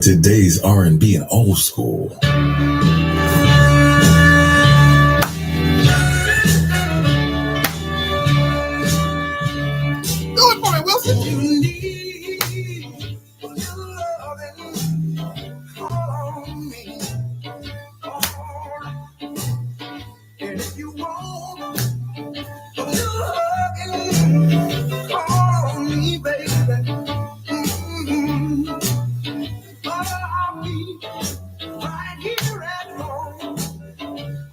Today's R&B and old school. Do it for me, Wilson. You need loving on me. And if you want loving, call on me, baby. I'll be right here at home.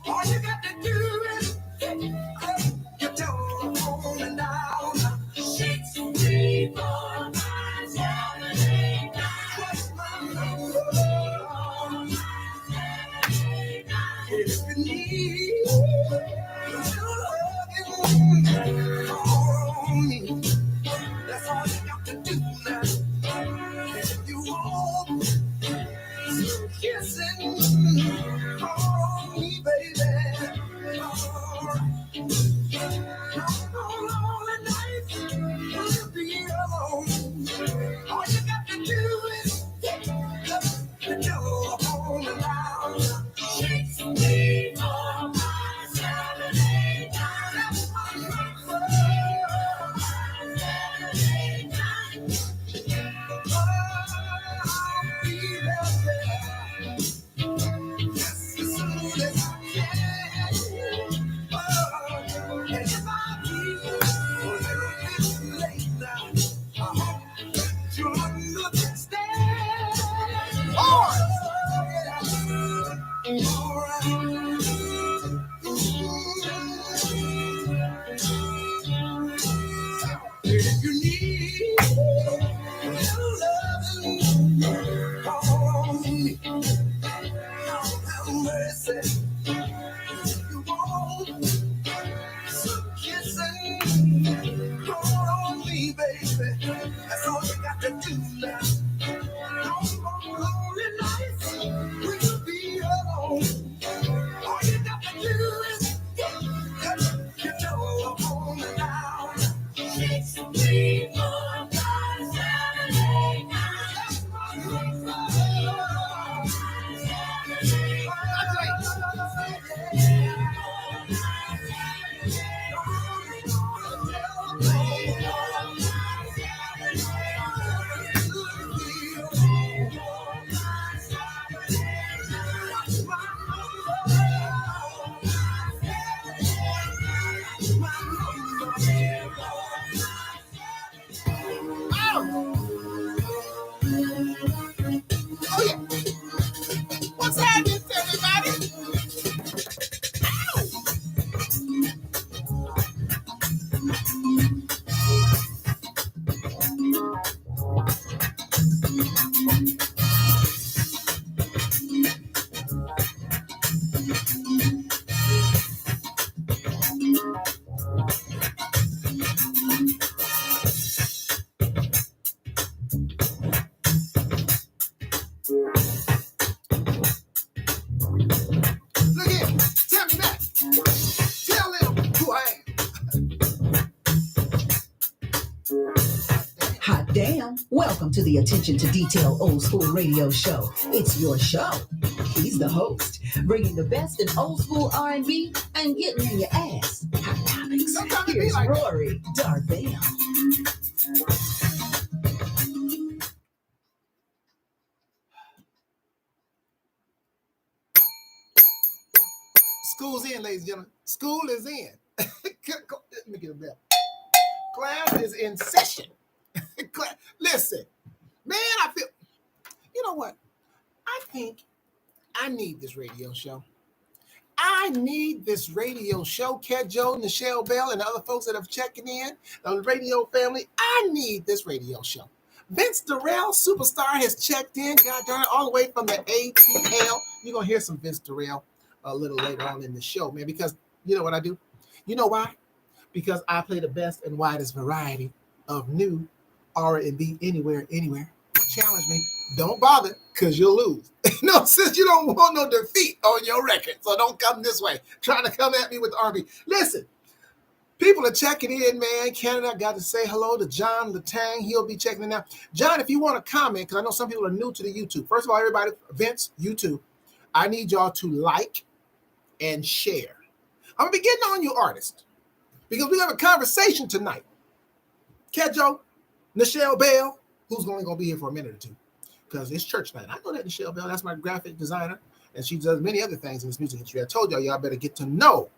All you got to do is your telephone and dial 6345789. That's my number. If you need loving, call on me. That's all you got to do now. If you want some kissing, call on me, baby. All night, we'll be alone. All you got to do is pick up the telephone and dial 6345789. That's my number. I'll be there just as soon as I can. And if I be a little bit late now, I hope that you'll understand. All right. If you need loving, call on me. Have mercy. You want some kissing? Call on me, baby. That's all you got to do now. On lonely nights, we'll be alone. All you got to do is cut your telephone down. 6345789. That's my number. Oh yeah. What's happening, everybody? Look here. Tell me that. Tell them who I am. Hot damn. Welcome to the Attention to Detail Old School Radio Show. It's your show. He's the host, bringing the best in old school R&B and getting in your ass. Hot topics. Don't come to me Here's like that. Rory Darvell. School's in, ladies and gentlemen. School is in. Let me get a bell. Class is in session. Listen, man, I feel, you know what? I think I need this radio show. I need this radio show. Kedjo, Nichelle Bell, and the other folks that have checking in, the radio family. I need this radio show. Vince Durrell, superstar, has checked in, god darn it, all the way from the ATL. You're going to hear some Vince Durrell a little later on in the show, man, because you know what I do? You know why? Because I play the best and widest variety of new R&B anywhere. Challenge me. Don't bother, because you'll lose. No, since you don't want no defeat on your record, so don't come this way trying to come at me with R&B. Listen, People are checking in, man. Canada, got to say hello to John Latang. He'll be checking in now. John, if you want to comment, because I know some people are new to the YouTube. First of all, everybody, Vince, YouTube, I need y'all to like and share. I'm going to be getting on you artists because we have a conversation tonight. Kedjo, Nichelle Bell, who's only going to be here for a minute or two because it's church night. I know that Nichelle Bell, that's my graphic designer, and she does many other things in this music industry. I told y'all better get to know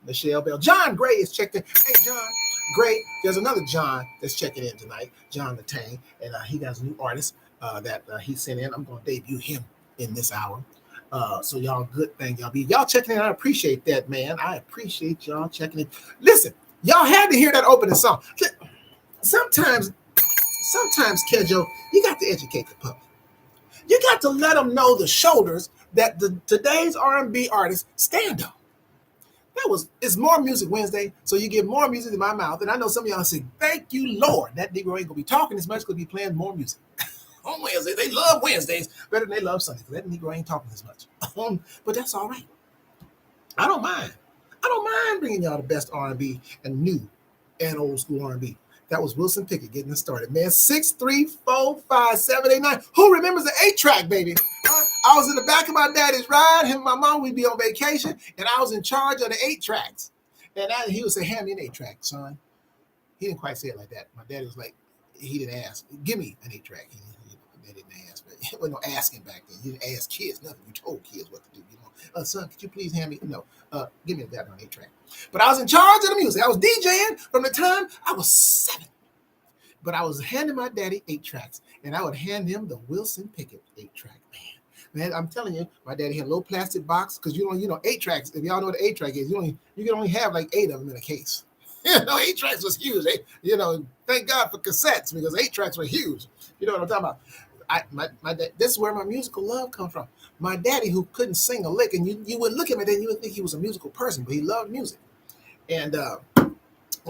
Nichelle Bell. John Gray is checked in. Hey, John Gray, there's another John that's checking in tonight, John Latang, and he got a new artist that he sent in. I'm going to debut him in this hour. So y'all, good thing y'all checking in. I appreciate that, man. I appreciate y'all checking in. Listen, y'all had to hear that opening song. Sometimes, Kedjo, you got to educate the public. You got to let them know the shoulders that today's R&B artists stand on. It's More Music Wednesday, so you get more music in my mouth. And I know some of y'all say, thank you, Lord. That Negro ain't going to be talking as much, going to be playing more music. On Wednesday, they love Wednesdays better than they love Sundays, because that Negro ain't talking as much. But that's all right. I don't mind. I don't mind bringing y'all the best R&B and new and old school R&B. That was Wilson Pickett getting us started. Man, 6345789. Who remembers the 8-track, baby? I was in the back of my daddy's ride. Him and my mom, we'd be on vacation, and I was in charge of the 8 tracks. And he would say, hand me an 8-track, son. He didn't quite say it like that. My daddy was like, he didn't ask. Give me an 8-track. They didn't ask. But there was no asking back then. You didn't ask kids nothing. You told kids what to do. Son, could you please hand me? No, give me that on 8-track. But I was in charge of the music. I was DJing from the time I was 7. But I was handing my daddy 8 tracks, and I would hand him the Wilson Pickett 8-track. Man, I'm telling you, my daddy had a little plastic box because you know 8 tracks. If y'all know what an 8-track is, you can only have like 8 of them in a case. 8 tracks was huge. Thank God for cassettes because 8 tracks were huge. You know what I'm talking about? My dad, this is where my musical love comes from. My daddy, who couldn't sing a lick, and you would look at him and you would think he was a musical person, but he loved music. And the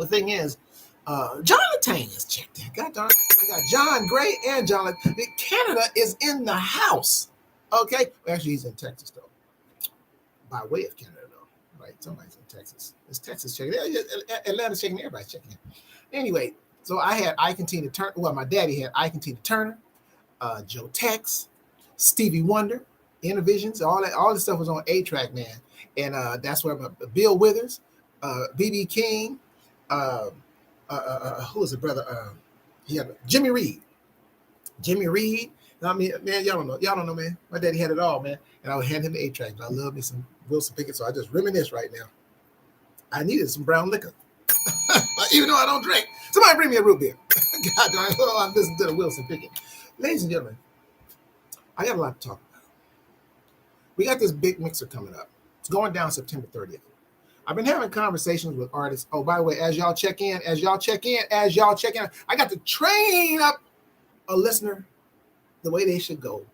thing is, John Latang is checked in. God darn it. I got John Gray and John Latang. Canada is in the house. Okay? Well, actually, he's in Texas, though. By way of Canada, though. Right? Somebody's in Texas. It's Texas checking in. Atlanta's checking in. Everybody's checking in. Anyway, so I had Ike and Tina Turner. Well, my daddy had Ike and Tina Turner, Joe Tex, Stevie Wonder, Innovisions. All this stuff was on 8-track, man. And that's where Bill Withers, B.B. King, who was the brother? He had Jimmy Reed. I mean, man, y'all don't know, man. My daddy had it all, man. And I would hand him the 8-track. I love me some Wilson Pickett, so I just reminisce right now. I needed some brown liquor, even though I don't drink. Somebody bring me a root beer. God darn it, I'm listening to the Wilson Pickett. Ladies and gentlemen, I got a lot to talk about. We got this big mixer coming up. It's going down September 30th. I've been having conversations with artists. Oh, by the way, as y'all check in, I got to train up a listener the way they should go.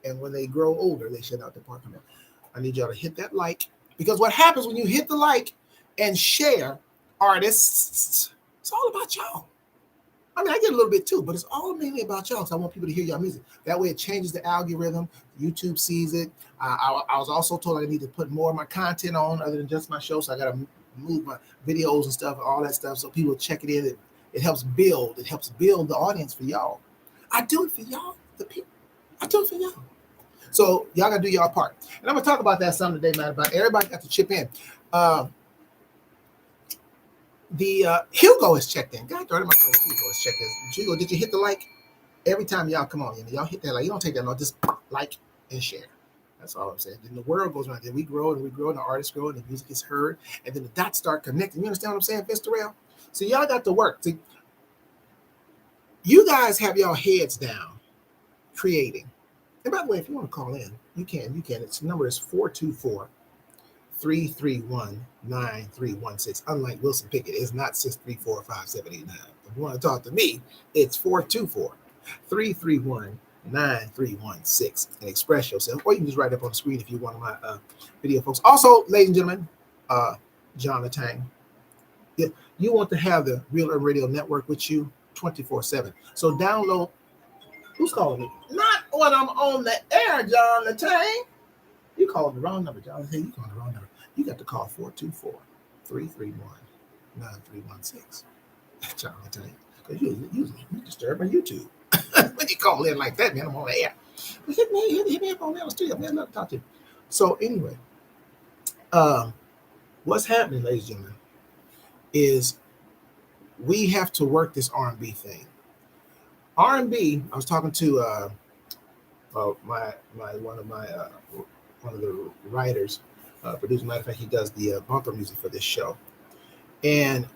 And when they grow older, they should not depart from it. I need y'all to hit that like, because what happens when you hit the like and share artists, it's all about y'all. I mean, I get a little bit too, but it's all mainly about y'all. So I want people to hear y'all music. That way it changes the algorithm. YouTube sees it. I was also told I need to put more of my content on other than just my show. So I got to move my videos and stuff, all that stuff. So people check it in. It helps build. It helps build the audience for y'all. I do it for y'all, the people. I do it for y'all. So y'all got to do y'all part. And I'm going to talk about that some today, man, about everybody got to chip in. Hugo is checked in. God darn it, my friend Hugo is checked in. Hugo, did you hit the like? Every time y'all come on, y'all hit that like. You don't take that long. Just like and share. That's all I'm saying. Then the world goes around. Then we grow and the artists grow and the music is heard. And then the dots start connecting. You understand what I'm saying, Vince Terrell? So y'all got to work. See, you guys have y'all heads down creating. And by the way, if you want to call in, you can. Its number is 424-331-9316. Unlike Wilson Pickett, it's not 634-5789. If you want to talk to me, it's 424-331-9316 and express yourself. Or you can just write up on the screen if you want my video, folks. Also, ladies and gentlemen, John Latang, you want to have the Real Urban Radio Network with you 24/7. So download. Who's calling me? Not when I'm on the air, John Latang. You called the wrong number, John. Hey, you called the wrong number. You got to call 424-331-9316. 9316. Trying to tell you. Because you disturb my YouTube. When you call in like that, man, I'm on the air. But hit me up on the street, man. I'd love to talk to you. So anyway, what's happening, ladies and gentlemen, is we have to work this R&B thing. R&B, I was talking to one of the writers, producer. Matter of fact, he does the bumper music for this show. And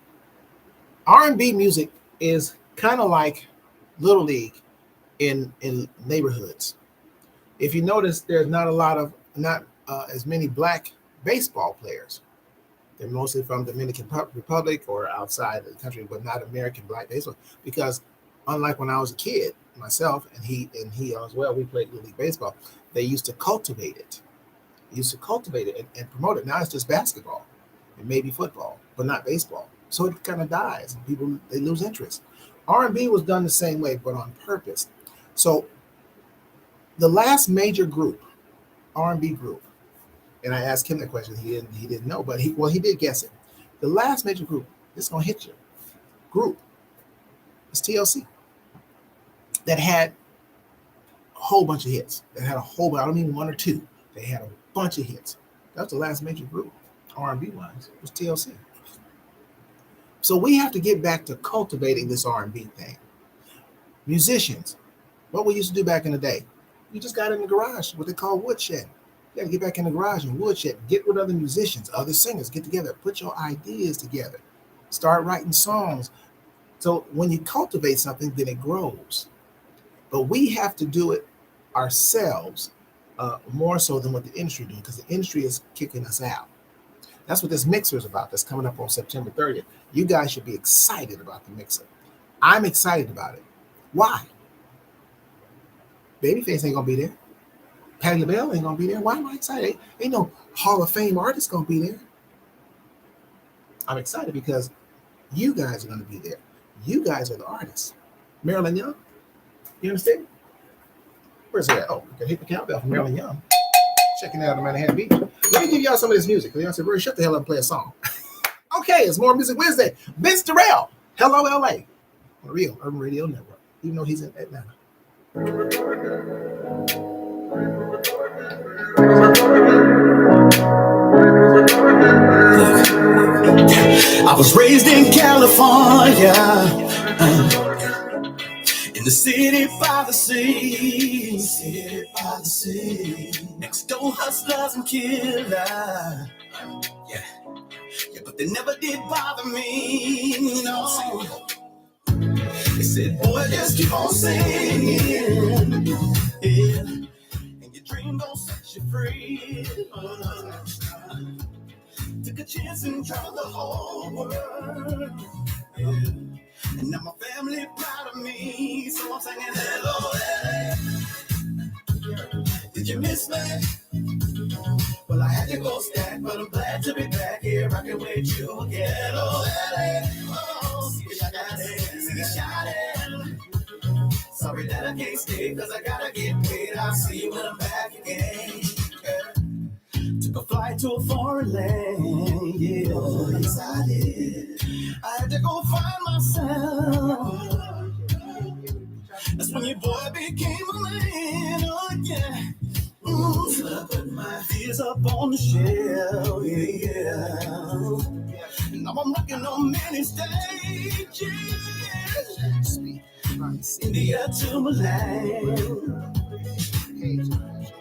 R&B music is kind of like Little League in neighborhoods. If you notice, there's not as many black baseball players. They're mostly from Dominican Republic or outside of the country, but not American black baseball. Because unlike when I was a kid, myself and he as well, we played Little League baseball. They used to cultivate it. And promote it. Now it's just basketball and maybe football, but not baseball. So it kind of dies and people, they lose interest. R&B was done the same way, but on purpose. So the last major group, R&B group, and I asked him that question. He didn't know, but he did guess it. The last major group, it's gonna hit you. Group is TLC. That had a whole bunch of hits. I don't mean one or two. They had a bunch of hits. That was the last major group, R&B wise, was TLC. So we have to get back to cultivating this R&B thing. Musicians, what we used to do back in the day, you just got in the garage, what they call woodshed. You got to get back in the garage and woodshed, get with other musicians, other singers, get together, put your ideas together, start writing songs. So when you cultivate something, then it grows. But we have to do it ourselves more so than what the industry doing, because the industry is kicking us out. That's what this mixer is about. That's coming up on September 30th. You guys should be excited about the mixer. I'm excited about it. Why? Babyface ain't gonna be there. Patti LaBelle ain't gonna be there. Why am I excited? Ain't no Hall of Fame artist gonna be there. I'm excited because you guys are gonna be there. You guys are the artists. Marilyn Young, you understand? Where's that? Oh, we can hit the cowbell for Marilyn Young. Checking out the Manhattan Beach. Let me give y'all some of this music. Y'all said, "Bro, shut the hell up and play a song." Okay, it's More Music Wednesday. Vince Durrell, Hello LA, on the Real Urban Radio Network, even though he's in Atlanta. I was raised in California, in the city by the sea. Next door hustlers and killers, yeah, but they never did bother me, no. They said, boy, just keep on singing, yeah, and your dream gon' set you free. Took a chance and traveled the whole world, yeah. And now my family proud of me, so I'm singing hello LA. Did you miss me? Well, I had to go stack, but I'm glad to be back here rocking with you again. Hello LA, oh, see you shining. Sorry that I can't stay, cause I gotta get paid. I'll see you when I'm back again. Took a flight to a foreign land, yeah. Oh, yes, I did. I had to go find myself. That's when your boy became a man, oh yeah. So I put my fears up on the shelf, yeah. Now I'm rocking on many stages. India to Milan.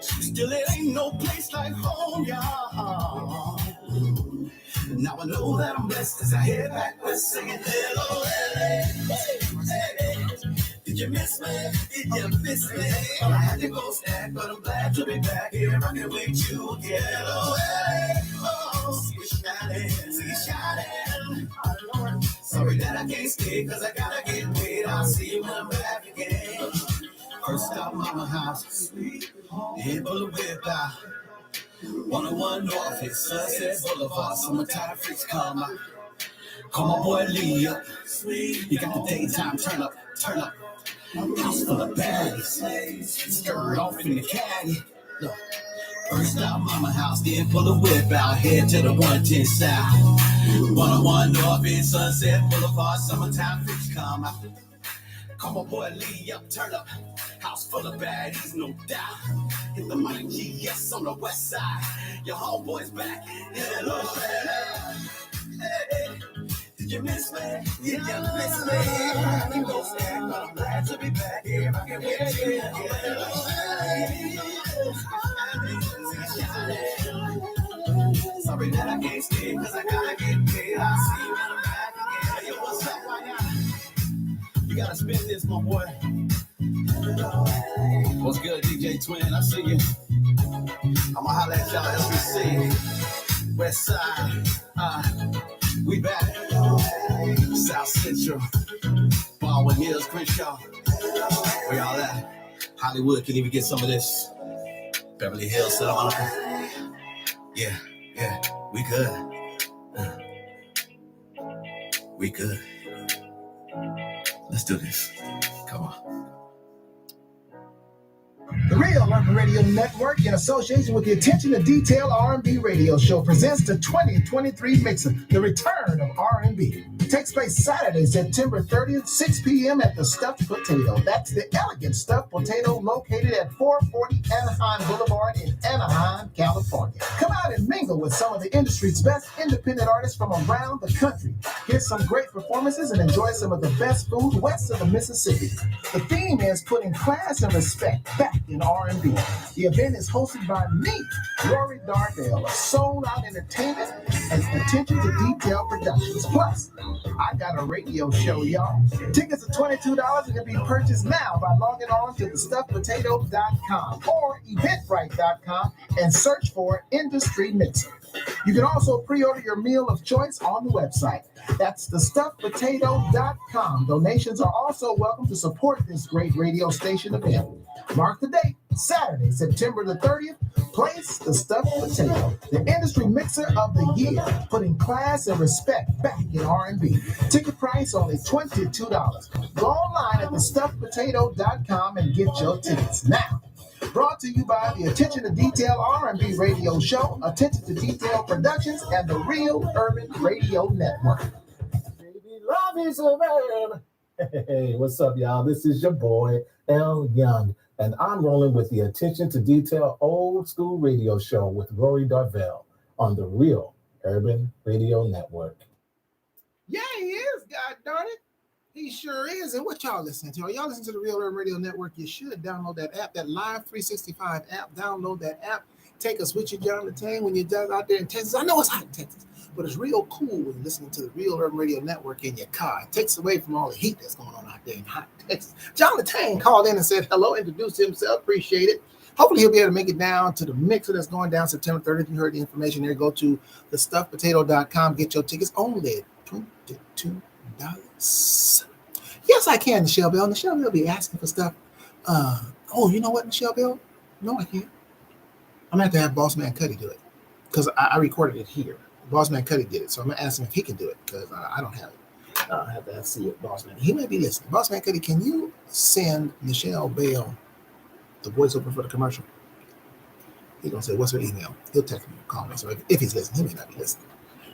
Still, it ain't no place like home, y'all. Now I know that I'm blessed as I head back west singing hello LA. Hey, did you miss me? Did you miss me? Well, I had to go stack, but I'm glad to be back here rocking with you again. Hello LA. Oh, see you shining. Sorry that I can't stay, cause I gotta get paid. I'll see you when I'm back again. First stop, mama house, head full of whip out. 101 North, it's Sunset Boulevard. Summertime freaks come out. Call my boy Lee up. You got the daytime turn up. House full of baddies. Skirt off in the caddy. Look, first stop, mama house, then pull the whip out. Head to the 110 South. 101 North End, Sunset Boulevard, summertime fix come out. Come on, boy, Lee up, turn up. House full of baddies, no doubt. Hit the mic, GS on the west side. Your homeboy's back. Hello, hey. Did you miss me? Did you miss me? I can go stand, but I'm glad to be back here. I can wait to you. Sorry that I can't stay, cause I gotta get paid. I'll see you when I'm back again. Yo, what's up, why not? You gotta spin this, my boy. What's good, DJ Twin? I see you. I'ma holler at y'all SBC. West Side. We back. South Central. Baldwin Hills, Crenshaw. Where y'all at? Hollywood can even get some of this. Beverly Hills, Santa Monica. Yeah. We good. We good. Let's do this. Come on. The Real Urban Radio Network, in association with the Attention to Detail R&B radio show, presents the 2023 Mixer, The Return of R&B. It takes place Saturday, September 30th, 6 p.m. at the Stuffed Potato. That's the elegant Stuffed Potato located at 440 Anaheim Boulevard in Anaheim, California. Come out and mingle with some of the industry's best independent artists from around the country. Hear some great performances and enjoy some of the best food west of the Mississippi. The theme is putting class and respect back in R&B. The event is hosted by me, Rory Darvell, of Soul Out Entertainment and Attention to Detail Productions. Plus, I got a radio show, y'all. Tickets are $22 and can be purchased now by logging on to thestuffedpotato.com or eventbrite.com and search for Industry Mixer. You can also pre-order your meal of choice on the website. That's thestuffedpotato.com. Donations are also welcome to support this great radio station event. Mark the date, Saturday, September the 30th. Place the Stuffed Potato, the industry mixer of the year, putting class and respect back in R&B. Ticket price only $22. Go online at thestuffedpotato.com and get your tickets now. Brought to you by the Attention to Detail R&B radio show, Attention to Detail Productions, and the Real Urban Radio Network. Baby, love is a verb. Hey, what's up, y'all? This is your boy, L. Young, and I'm rolling with the Attention to Detail old school radio show with Rory Darvell on the Real Urban Radio Network. Yeah, he is, god darn it. He sure is. And what y'all listening to? Y'all listen to the Real Urban Radio Network. You should download that app, that Live 365 app. Download that app. Take us with you, John Latane, when you're out there in Texas. I know it's hot in Texas, but it's real cool when you're listening to the Real Urban Radio Network in your car. It takes away from all the heat that's going on out there in hot Texas. John Latane called in and said hello, introduced himself. Appreciate it. Hopefully he'll be able to make it down to the mixer that's going down September 30th. You heard the information there. Go to thestuffedpotato.com. Get your tickets only $22. Yes, I can, Michelle Bell. Michelle Bell be asking for stuff. You know what, Michelle Bell? No, I can't. I'm going to have Boss Man Cuddy do it because I recorded it here. Boss Man Cuddy did it, so I'm going to ask him if he can do it because I don't have it. I have to see it, Boss Man. He may be listening. Boss Man Cuddy, can you send Michelle Bell the voiceover for the commercial? He's going to say, what's her email? He'll text me or call me. So if he's listening, he may not be listening.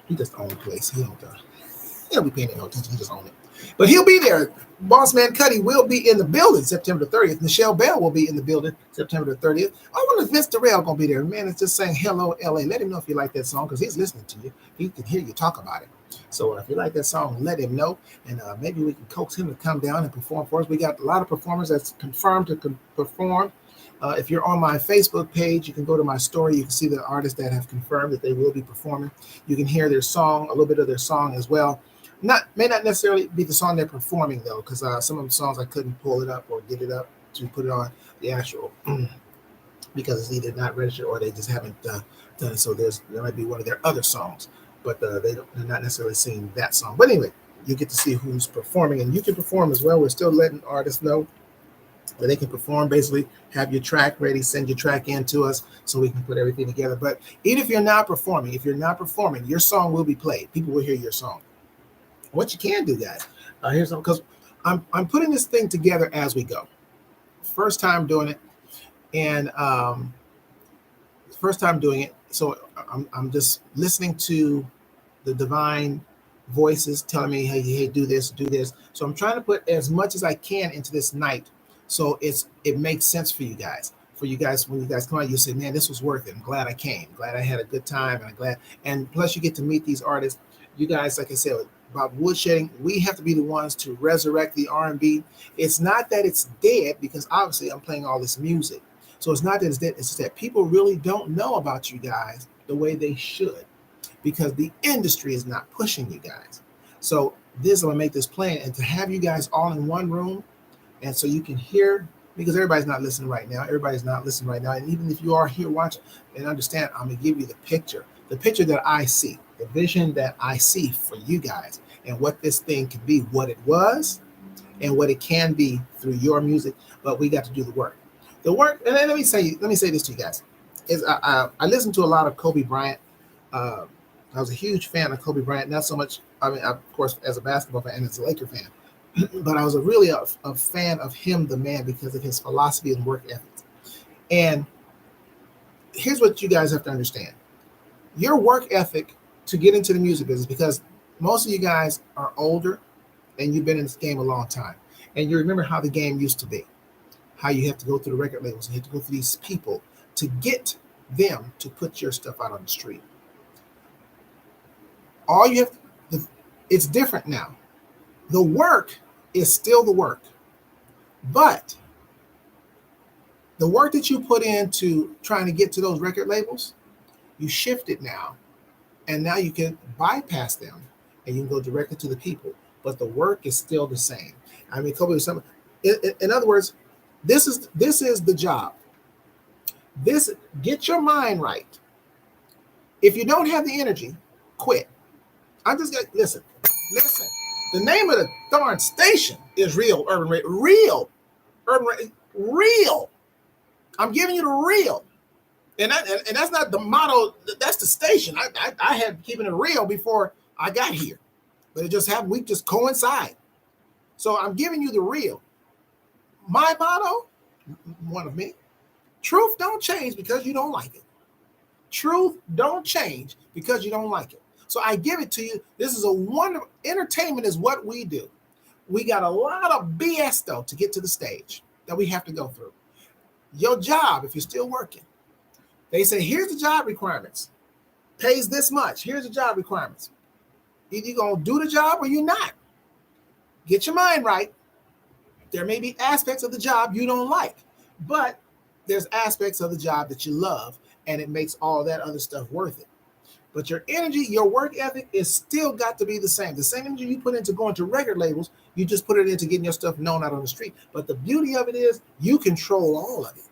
He just owns the place. He don't be paying no attention. He just owns it. But he'll be there. Boss Man Cuddy will be in the building September 30th. Michelle Bell will be in the building September 30th. I wonder if Vince Durrell going to be there. Man, it's just saying hello, LA. Let him know if you like that song because he's listening to you. He can hear you talk about it. So if you like that song, let him know. And maybe we can coax him to come down and perform for us. We got a lot of performers that's confirmed to perform. If you're on my Facebook page, you can go to my story. You can see the artists that have confirmed that they will be performing. You can hear their song, a little bit of their song as well. May not necessarily be the song they're performing though, because some of the songs I couldn't pull it up or get it up to put it on the actual because it's either not registered or they just haven't done it. So there might be one of their other songs, but they're not necessarily singing that song. But anyway, you get to see who's performing, and you can perform as well. We're still letting artists know that they can perform. Basically, have your track ready, send your track in to us so we can put everything together. But even if you're not performing, your song will be played. People will hear your song. What you can do, guys, here's something, because I'm putting this thing together as we go. First time doing it, and so I'm just listening to the divine voices telling me, hey, do this, do this. So I'm trying to put as much as I can into this night, so it makes sense for you guys. For you guys, when you guys come out, you say, man, this was worth it. I'm glad I came. Glad I had a good time, and I'm glad. And plus, you get to meet these artists. You guys, like I said, about woodshedding, we have to be the ones to resurrect the R&B. It's not that it's dead, because obviously I'm playing all this music. So it's not that it's dead. It's just that people really don't know about you guys the way they should, because the industry is not pushing you guys. So this, I'm gonna make this plan, and to have you guys all in one room, and so you can hear, because everybody's not listening right now. Everybody's not listening right now. And even if you are here watching and understand, I'm gonna give you the picture that I see, the vision that I see for you guys, and what this thing can be, what it was, and what it can be through your music. But we got to do the work. The work, and then let me say this to you guys. Is I listened to a lot of Kobe Bryant. I was a huge fan of Kobe Bryant, not so much, I mean, of course, as a basketball fan and as a Laker fan, but I was really a fan of him, the man, because of his philosophy and work ethic. And here's what you guys have to understand. Your work ethic to get into the music business, because most of you guys are older and you've been in this game a long time. And you remember how the game used to be, how you have to go through the record labels, and you have to go through these people to get them to put your stuff out on the street. All you have to, it's different now. The work is still the work, but the work that you put into trying to get to those record labels, you shift it now, and now you can bypass them and you can go directly to the people, but the work is still the same. I mean, Kobe was something. In other words, this is the job. Get your mind right. If you don't have the energy, quit. I'm just gonna listen. The name of the darn station is Real Urban Radio. Real Urban Radio. Real. I'm giving you the real. And that's not the motto. That's the station. I had keeping it real before I got here, but it just happened. We just coincide. So I'm giving you the real. My motto, one of me, truth don't change because you don't like it. Truth don't change because you don't like it. So I give it to you. This is a wonderful, entertainment is what we do. We got a lot of BS though to get to the stage that we have to go through. Your job, if you're still working, they say, here's the job requirements. Pays this much. Here's the job requirements. Either you're going to do the job or you're not. Get your mind right. There may be aspects of the job you don't like, but there's aspects of the job that you love, and it makes all that other stuff worth it. But your energy, your work ethic is still got to be the same. The same energy you put into going to record labels, you just put it into getting your stuff known out on the street. But the beauty of it is you control all of it.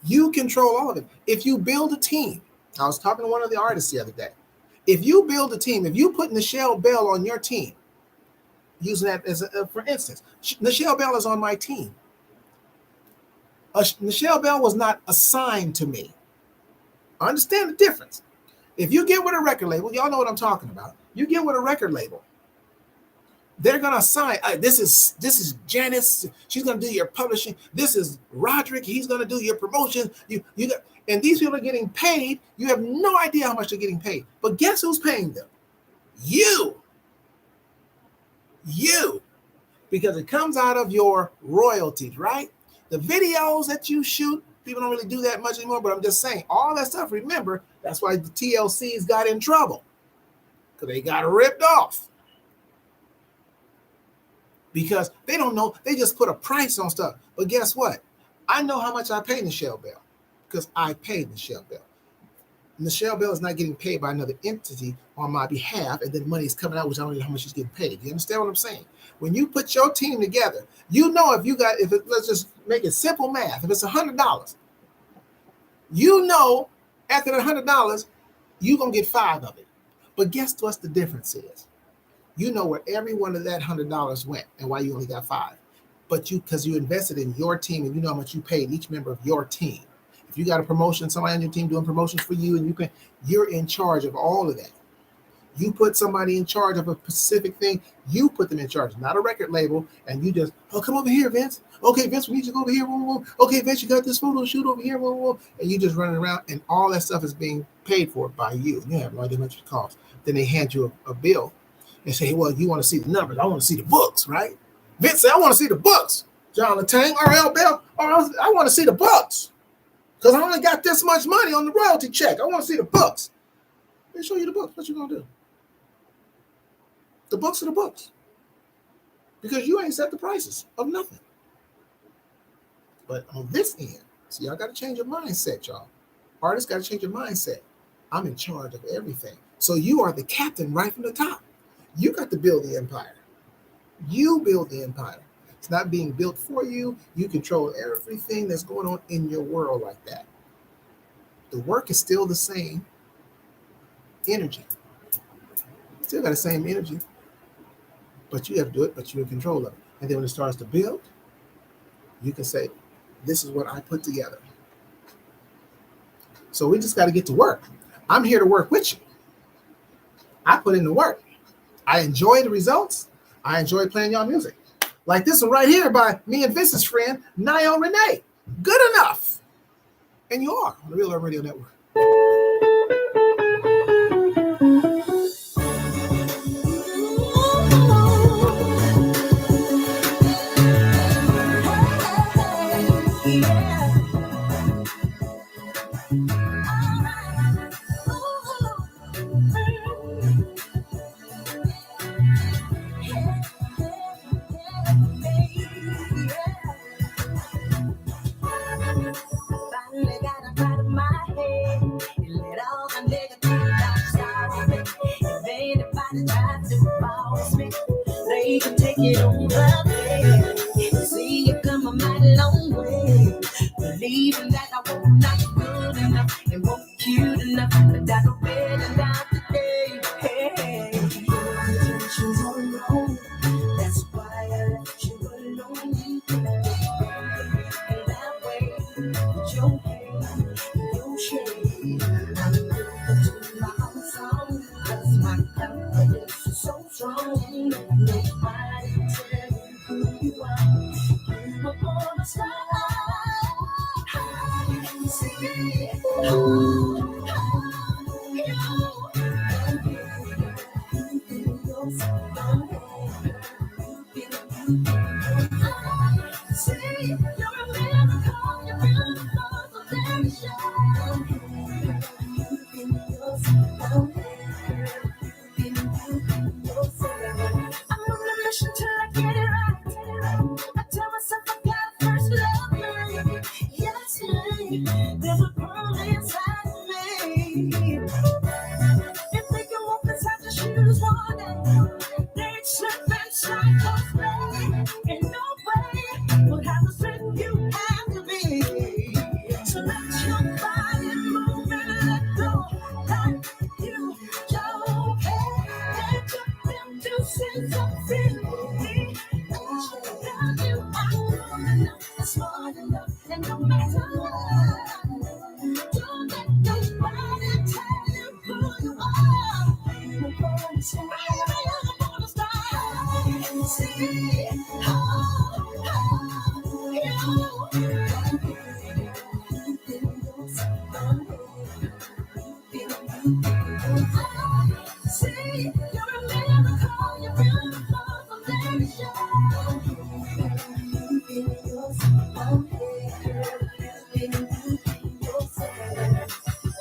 You control all of it. If you build a team, I was talking to one of the artists the other day. If you build a team, if you put Nichelle Bell on your team, using that as for instance, Nichelle Bell is on my team. Nichelle Bell was not assigned to me. Understand the difference. If you get with a record label, y'all know what I'm talking about. You get with a record label, they're gonna assign. This is Janice. She's gonna do your publishing. This is Roderick. He's gonna do your promotion. And these people are getting paid. You have no idea how much they're getting paid. But guess who's paying them? You. Because it comes out of your royalties, right? The videos that you shoot, people don't really do that much anymore, but I'm just saying, all that stuff, remember, that's why the TLCs got in trouble, because they got ripped off. Because they don't know, they just put a price on stuff. But guess what? I know how much I pay Nichelle Bell, because I paid Nichelle Bell. Nichelle Bell is not getting paid by another entity on my behalf, and then money is coming out, which I don't know how much she's getting paid. You understand what I'm saying? When you put your team together, you know let's just make it simple math. If it's $100, you know after the $100, you're going to get 5 of it. But guess what the difference is? You know where every one of that $100 went and why you only got 5. But because you invested in your team and you know how much you paid each member of your team. If you got a promotion, somebody on your team doing promotions for you, and you're in charge of all of that. You put somebody in charge of a specific thing. You put them in charge, not a record label. And you just, oh, come over here, Vince. Okay, Vince, we need you to go over here. Whoa, whoa. Okay, Vince, you got this photo shoot over here. Whoa, whoa. And you just running around, and all that stuff is being paid for by you. You have no idea how much it costs. Then they hand you a bill and say, well, you want to see the numbers. I want to see the books, right? Vince said, I want to see the books. John Latang, R.L. Bell, I want to see the books. Because I only got this much money on the royalty check. I want to see the books. They show you the books. What you going to do? The books are the books. Because you ain't set the prices of nothing. But on this end, see, y'all got to change your mindset, y'all. Artists got to change your mindset. I'm in charge of everything. So you are the captain right from the top. You got to build the empire. You build the empire. It's not being built for you. You control everything that's going on in your world like that. The work is still the same energy. Still got the same energy. But you have to do it, but you're in control of it. And then when it starts to build, you can say, this is what I put together. So we just got to get to work. I'm here to work with you. I put in the work. I enjoy the results. I enjoy playing y'all music. Like this one right here by me and Vince's friend, Nio Renee. Good enough. And you are on the Real Urban Radio Network. They can take it over there. See you come a mighty long way. Believing that I won't not good enough and won't cute enough, but I know better now today. Hey, your intentions are wrong. That's why I left you alone. That way, with your hand, your shade. I'm looking to my song, 'cause my confidence is so strong. Nobody tell you who you are. You were born a star. See, there's a pearl inside me. If they can walk inside the shoes one day, they'd slip inside those legs. In no way will have the strength you have to be. So let your body move and let go like you don't care. Let them to sense of feeling. Now you are good enough, smart enough, and no matter what. Don't let nobody tell you who you are. You're born to shine. You're born to shine. See, see, you're a miracle. You're beautiful from day to show.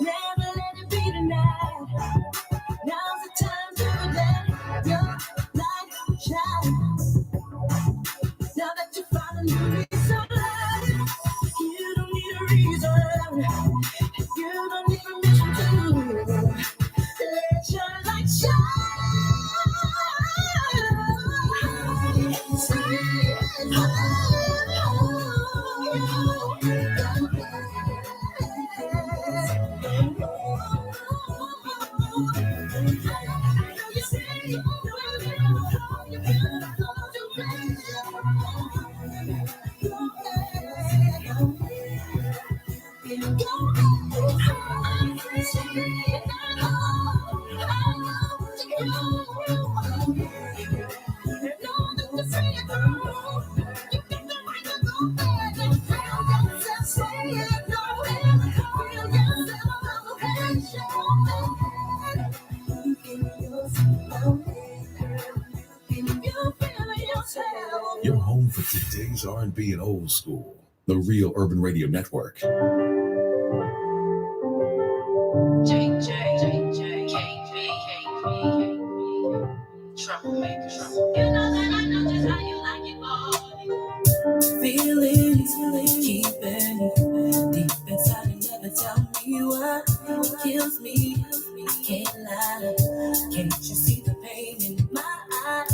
Never let it be tonight. Now's the time to let your light shine. Now that you found a new reason, you don't need a reason. You don't need permission to let your light shine. Your home for today's R&B and old school. The Real Urban Radio Network. Troublemaker. You know that I know just how you like it, boy. Feelings keeping deep inside and never tell me why. It kills me. I can't lie. Can't you see the pain in my eye?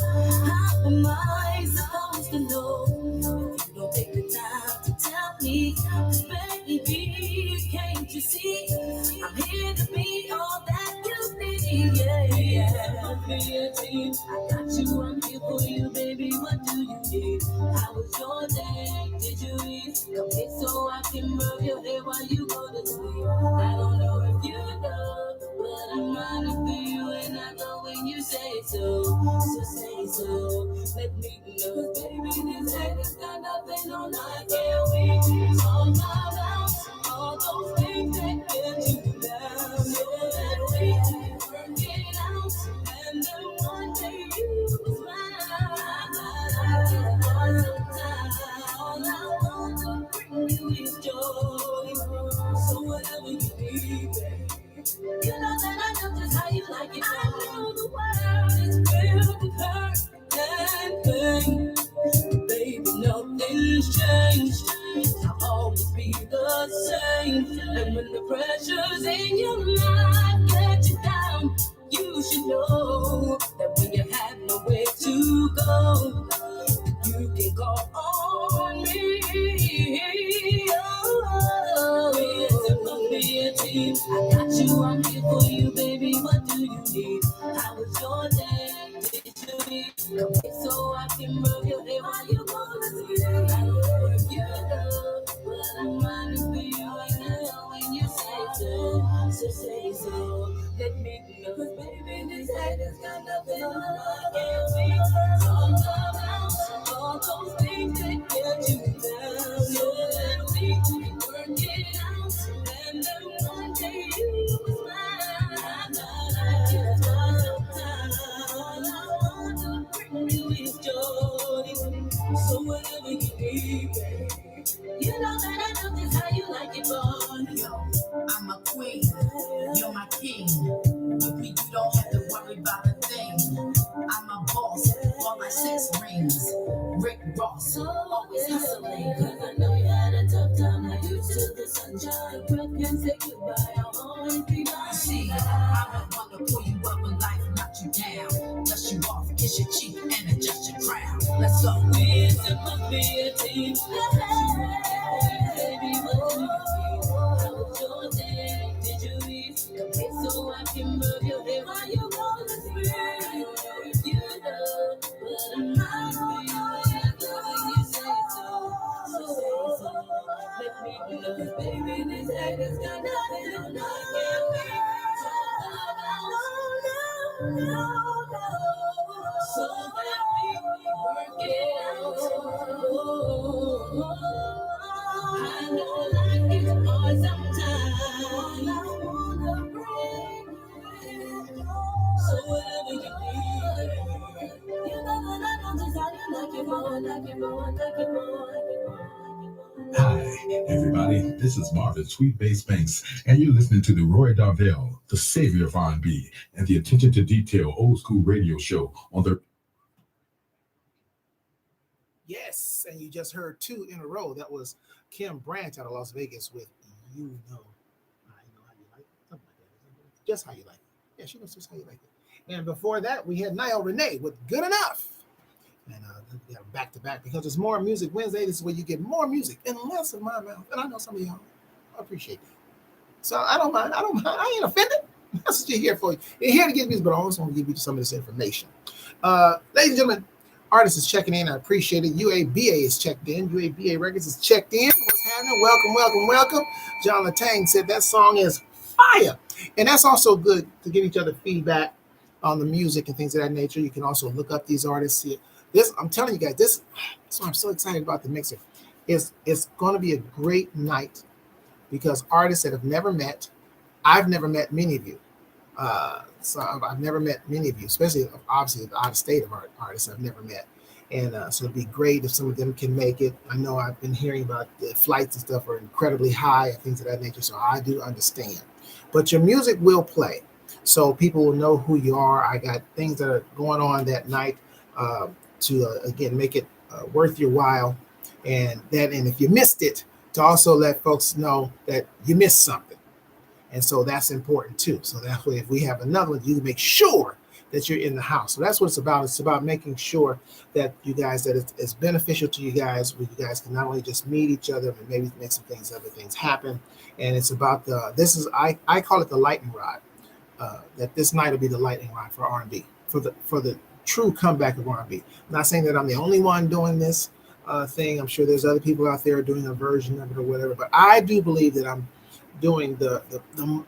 How am I supposed to know if you don't take the time to tell me? Baby, can't you see? I'm here to be all that you need. Yeah. Be a team. I got you, I'm here for you, baby. What do you need? How was your day? Did you eat? Come here so I can rub your hair while you go to sleep. I don't know if you know, but I'm running for you, and I know when you say so. So say so. Let me know, baby. This head has got nothing on. I can't wait. All my mouth, all those things that get you down. So let me work it out. And then one day you was mine. All I want to bring you is joy. So whatever you need, baby. You know that I know just how you like it. I know the world is filled with hurt and pain. Baby, nothing's changed. I'll always be the same. And when the pressure's in your life get you down, you should know that when you have nowhere to go, you can call on me. Oh, be a team. I got you, I'm here for you, baby. What do you need? How was your day? Did you eat? Come here so I can rub your hair while you go to sleep. I don't know if you know, but I'm running for you, and I know when you say so. So say so. Let me know, 'cause baby, this head has got nothing on. I can't wait. All around, all those things that get you down. So let me work it out, and then one day you was mine. All I want to bring you is joy. So whatever you need, baby. You know that I know just how you like it, boy. Yo, I'm a queen, you're my king. With me, you don't have to worry about a thing. I'm a boss, all my sex rings. Rick Ross, always hustling. 'Cause I know you had a tough time, like you to the sunshine. Breath can say goodbye, I'll always be by. See, I don't wanna pull you up when life knocks you down. Dust you off, kiss your cheek, and adjust your crown. Let's go. We're supposed to be a team. Baby, what do you need? How was your day? Did you eat? Come here so I can rub your hair while you go to sleep. I don't know if you know, but I'm not for you, and I know when you say so. So say so. Let me know, baby, this head has got nothing on. I can't wait. No. So let me work it out. I know life is hard sometimes. I wanna bring it. So whatever you need, you know that I know just how you like it, boy, like it, boy, like it, boy. Hi, everybody. This is Marvin Sweet Bass Banks, and you're listening to the Roy Darvell, the savior of R&B, and the Attention to Detail old school radio show on the... Yes, and you just heard two in a row. That was Kim Branch out of Las Vegas with You Know. I Know How You Like It. Something like that. Just How You Like It. Yeah, she knows just how you like it. And before that, we had Niall Renee with Good Enough. And we got back to back because it's More Music Wednesday. This is where you get more music and less of my mouth. And I know some of y'all appreciate that. So I don't mind. I ain't offended. That's what you're here for. You're here to get music, but I also want to give you some of this information. Ladies and gentlemen, artist is checking in. I appreciate it. UABA is checked in. UABA Records is checked in. What's happening? Welcome. John Latang said that song is fire. And that's also good to give each other feedback on the music and things of that nature. You can also look up these artists. See this. I'm telling you guys, this. So I'm so excited about the mixer. It's going to be a great night because artists that have never met. I've never met many of you. So I've never met many of you, especially obviously out of state of artists I've never met. And so it'd be great if some of them can make it. I know I've been hearing about the flights and stuff are incredibly high and things of that nature. So I do understand. But your music will play. So people will know who you are. I got things that are going on that night to, again, make it worth your while. And if you missed it, to also let folks know that you missed something. And so that's important too. So that way, if we have another one, you make sure that you're in the house. So that's what it's about. It's about making sure that you guys, that it's beneficial to you guys, where you guys can not only just meet each other, but maybe make some things, other things happen. And it's about I call it the lightning rod. That this night will be the lightning rod for R&B, for the true comeback of R&B. I'm not saying that I'm the only one doing this thing. I'm sure there's other people out there doing a version of it or whatever, but I do believe that I'm doing the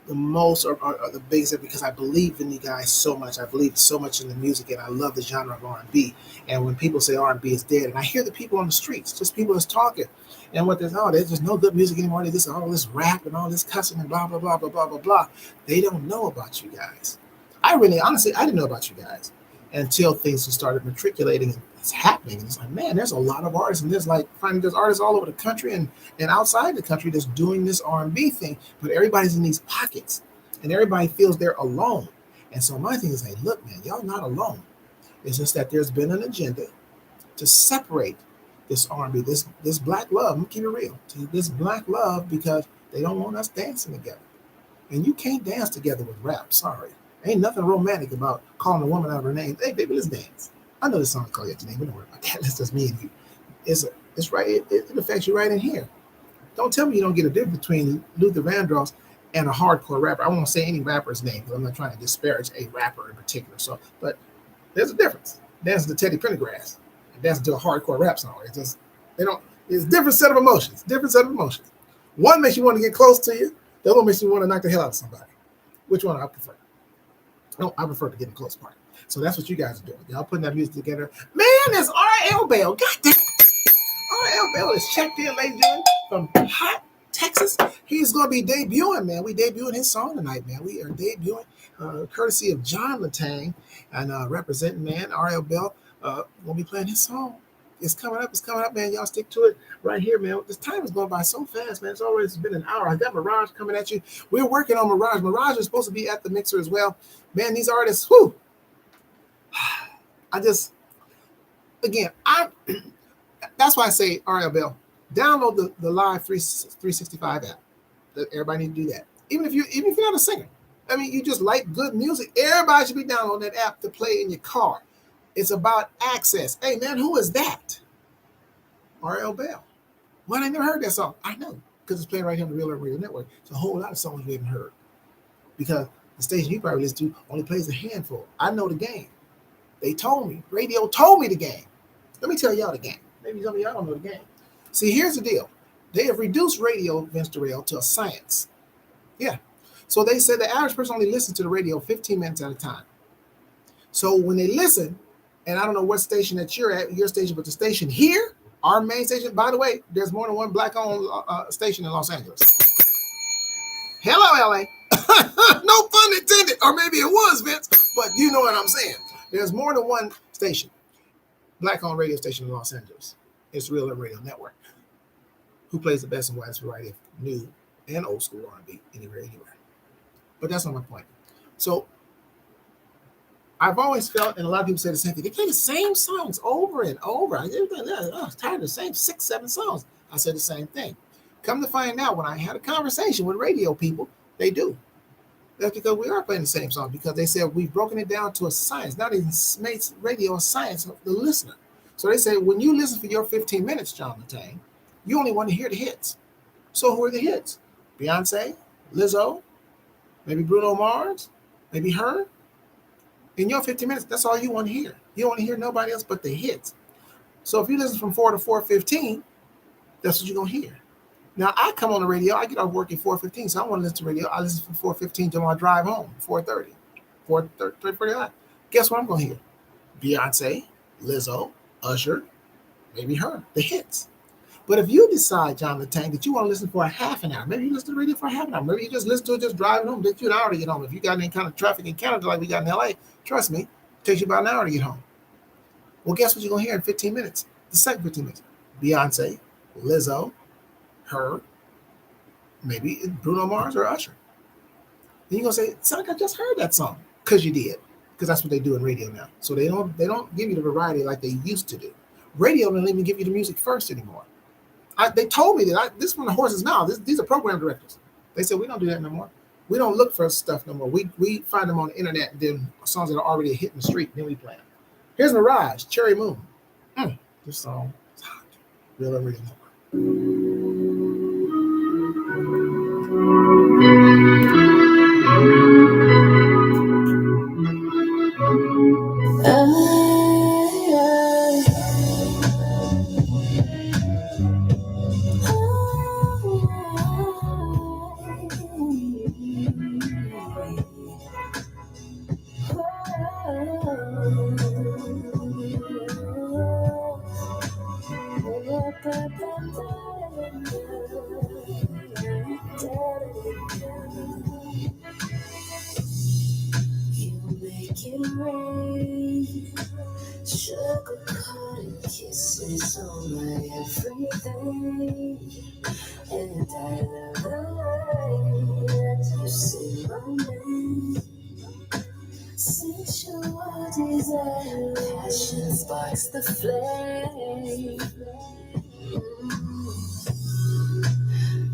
most or the biggest, because I believe in you guys so much. I believe so much in the music, and I love the genre of R&B. And when people say R&B is dead, and I hear the people on the streets, just people that's talking, and what there's just no good music anymore. There's all this rap and all this cussing and blah blah blah blah blah blah blah. They don't know about you guys. Honestly, I didn't know about you guys until things just started matriculating and it's happening. And it's like, man, there's a lot of artists, and there's artists all over the country and outside the country that's doing this R&B thing, but everybody's in these pockets and everybody feels they're alone. And so my thing is, hey, look, man, y'all not alone. It's just that there's been an agenda to separate this R&B, this black love. I'm gonna keep it real. This black love, because they don't want us dancing together. And you can't dance together with rap. Sorry. Ain't nothing romantic about calling a woman out of her name. Hey, baby, let's dance. I know this song called you out your name. We don't worry about that. That's just me and you. It's right. It affects you right in here. Don't tell me you don't get a difference between Luther Vandross and a hardcore rapper. I won't say any rapper's name because I'm not trying to disparage a rapper in particular. So, but there's a difference. Dancing to Teddy Pendergrass and dancing to a hardcore rap song. It's just it's a different set of emotions. Different set of emotions. One makes you want to get close to you. The other one makes you want to knock the hell out of somebody. Which one I prefer? No, I prefer to get in close part. So that's what you guys are doing. Y'all putting that music together. Man, that's R.L. Bell. God damn. R.L. Bell is checked in, ladies and gentlemen, from hot Texas. He's going to be debuting, man. We debuting his song tonight, man. We are debuting courtesy of John Latang and representing, man, R.L. Bell. We'll be playing his song. It's coming up, man. Y'all stick to it right here, man. This time is going by so fast, man. It's been an hour. I got Mirage coming at you. We're working on Mirage. Mirage is supposed to be at the mixer as well. Man, these artists, whew. That's why I say, R.L. Bell, download the Live 365 app. Everybody need to do that. Even if you're not a singer. I mean, you just like good music. Everybody should be downloading that app to play in your car. It's about access. Hey, man, who is that? R.L. Bell. Well, I never heard that song. I know, because it's playing right here on the Real Radio Network. It's a whole lot of songs we haven't heard. Because the station you probably listen to only plays a handful. I know the game. They told me. Radio told me the game. Let me tell y'all the game. Maybe some of y'all don't know the game. See, here's the deal. They have reduced radio, Vince Durrell, to a science. Yeah. So they said the average person only listens to the radio 15 minutes at a time. So when they listen, and I don't know what station that you're at, your station, but the station here, our main station, by the way, there's more than one black-owned station in Los Angeles. Hello, LA. No pun intended. Or maybe it was, Vince, but you know what I'm saying. There's more than one station, black-owned radio station in Los Angeles. It's Real Radio Network. Who plays the best and widest variety of new and old school R&B anywhere. But that's not my point. So I've always felt, and a lot of people say the same thing, they play the same songs over and over. I'm tired of the same 6-7 songs. I said the same thing. Come to find out, when I had a conversation with radio people, they do. That's because we are playing the same song, because they said we've broken it down to a science. Not even makes radio a science of the listener. So they say when you listen for your 15 minutes, John Latang, you only want to hear the hits. So who are the hits? Beyonce, Lizzo, maybe Bruno Mars, maybe her. In your 15 minutes, that's all you want to hear. You don't want to hear nobody else but the hits. So if you listen from 4 to 4:15, that's what you're going to hear. Now, I come on the radio. I get off work at 4:15, so I want to listen to radio. I listen from 4:15 till I drive home, 4:30, 4:35. Guess what I'm going to hear? Beyonce, Lizzo, Usher, maybe her, the hits. But if you decide, John Latang, that you want to listen for a half an hour, maybe you listen to the radio for a half an hour, maybe you just listen to it just driving home, it takes you an hour to get home. If you got any kind of traffic in Canada like we got in LA, trust me, it takes you about an hour to get home. Well, guess what you're going to hear in 15 minutes? The second 15 minutes. Beyonce, Lizzo, her, maybe Bruno Mars or Usher. Then you're going to say, it's like I just heard that song. Because you did. Because that's what they do in radio now. So they don't give you the variety like they used to do. Radio don't even give you the music first anymore. They told me that this is from the horse's mouth. These are program directors. They said we don't do that no more. We don't look for stuff no more. We find them on the internet and then songs that are already hitting the street, then we play them. Here's Mirage, Cherry Moon. This song is hot. Real original. Kisses on my everything, and I love the way that you say my name. Sensual desire, passion sparks the flame.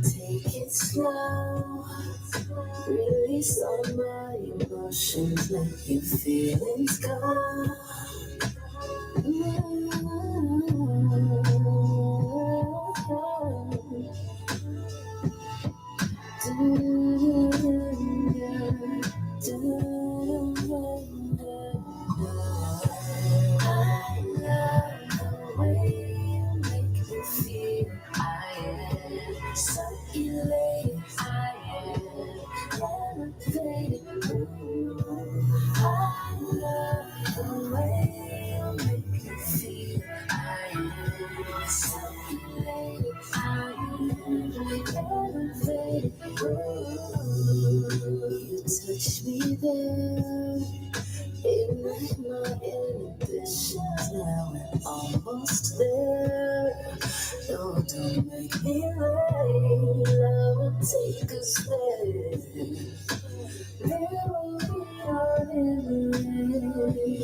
Take it slow, release all my emotions, let your feelings go. Touch me there, ignite my inhibitions. Now we're almost there. No, don't make me wait. I will take us there. There will be no delay.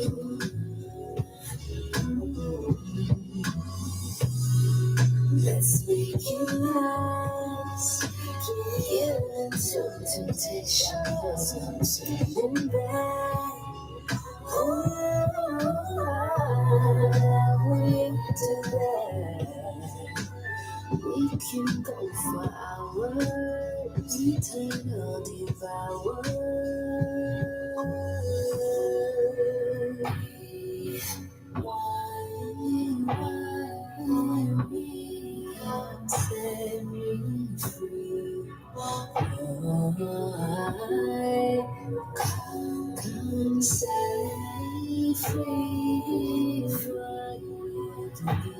Let's make it last. Give into temptation, there's no turning back. Oh, I want you to that. We can go for hours, eternal devour. Set me free. Come set me free from me.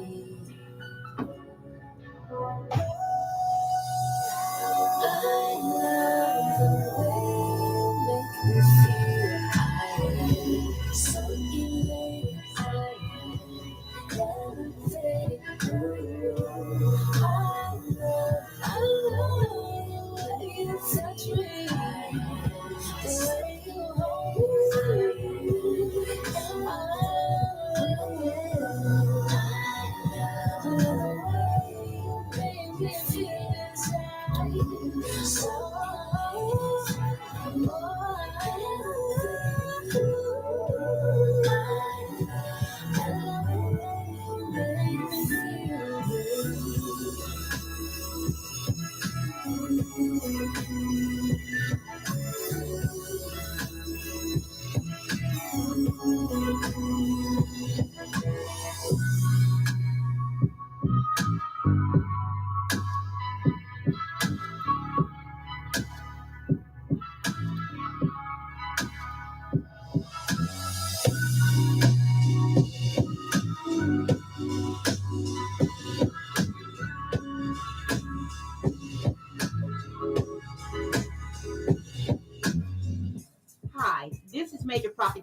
I love the way you make me feel. I am so elated. I am elevated. I love the way you touch me. The way you hold me.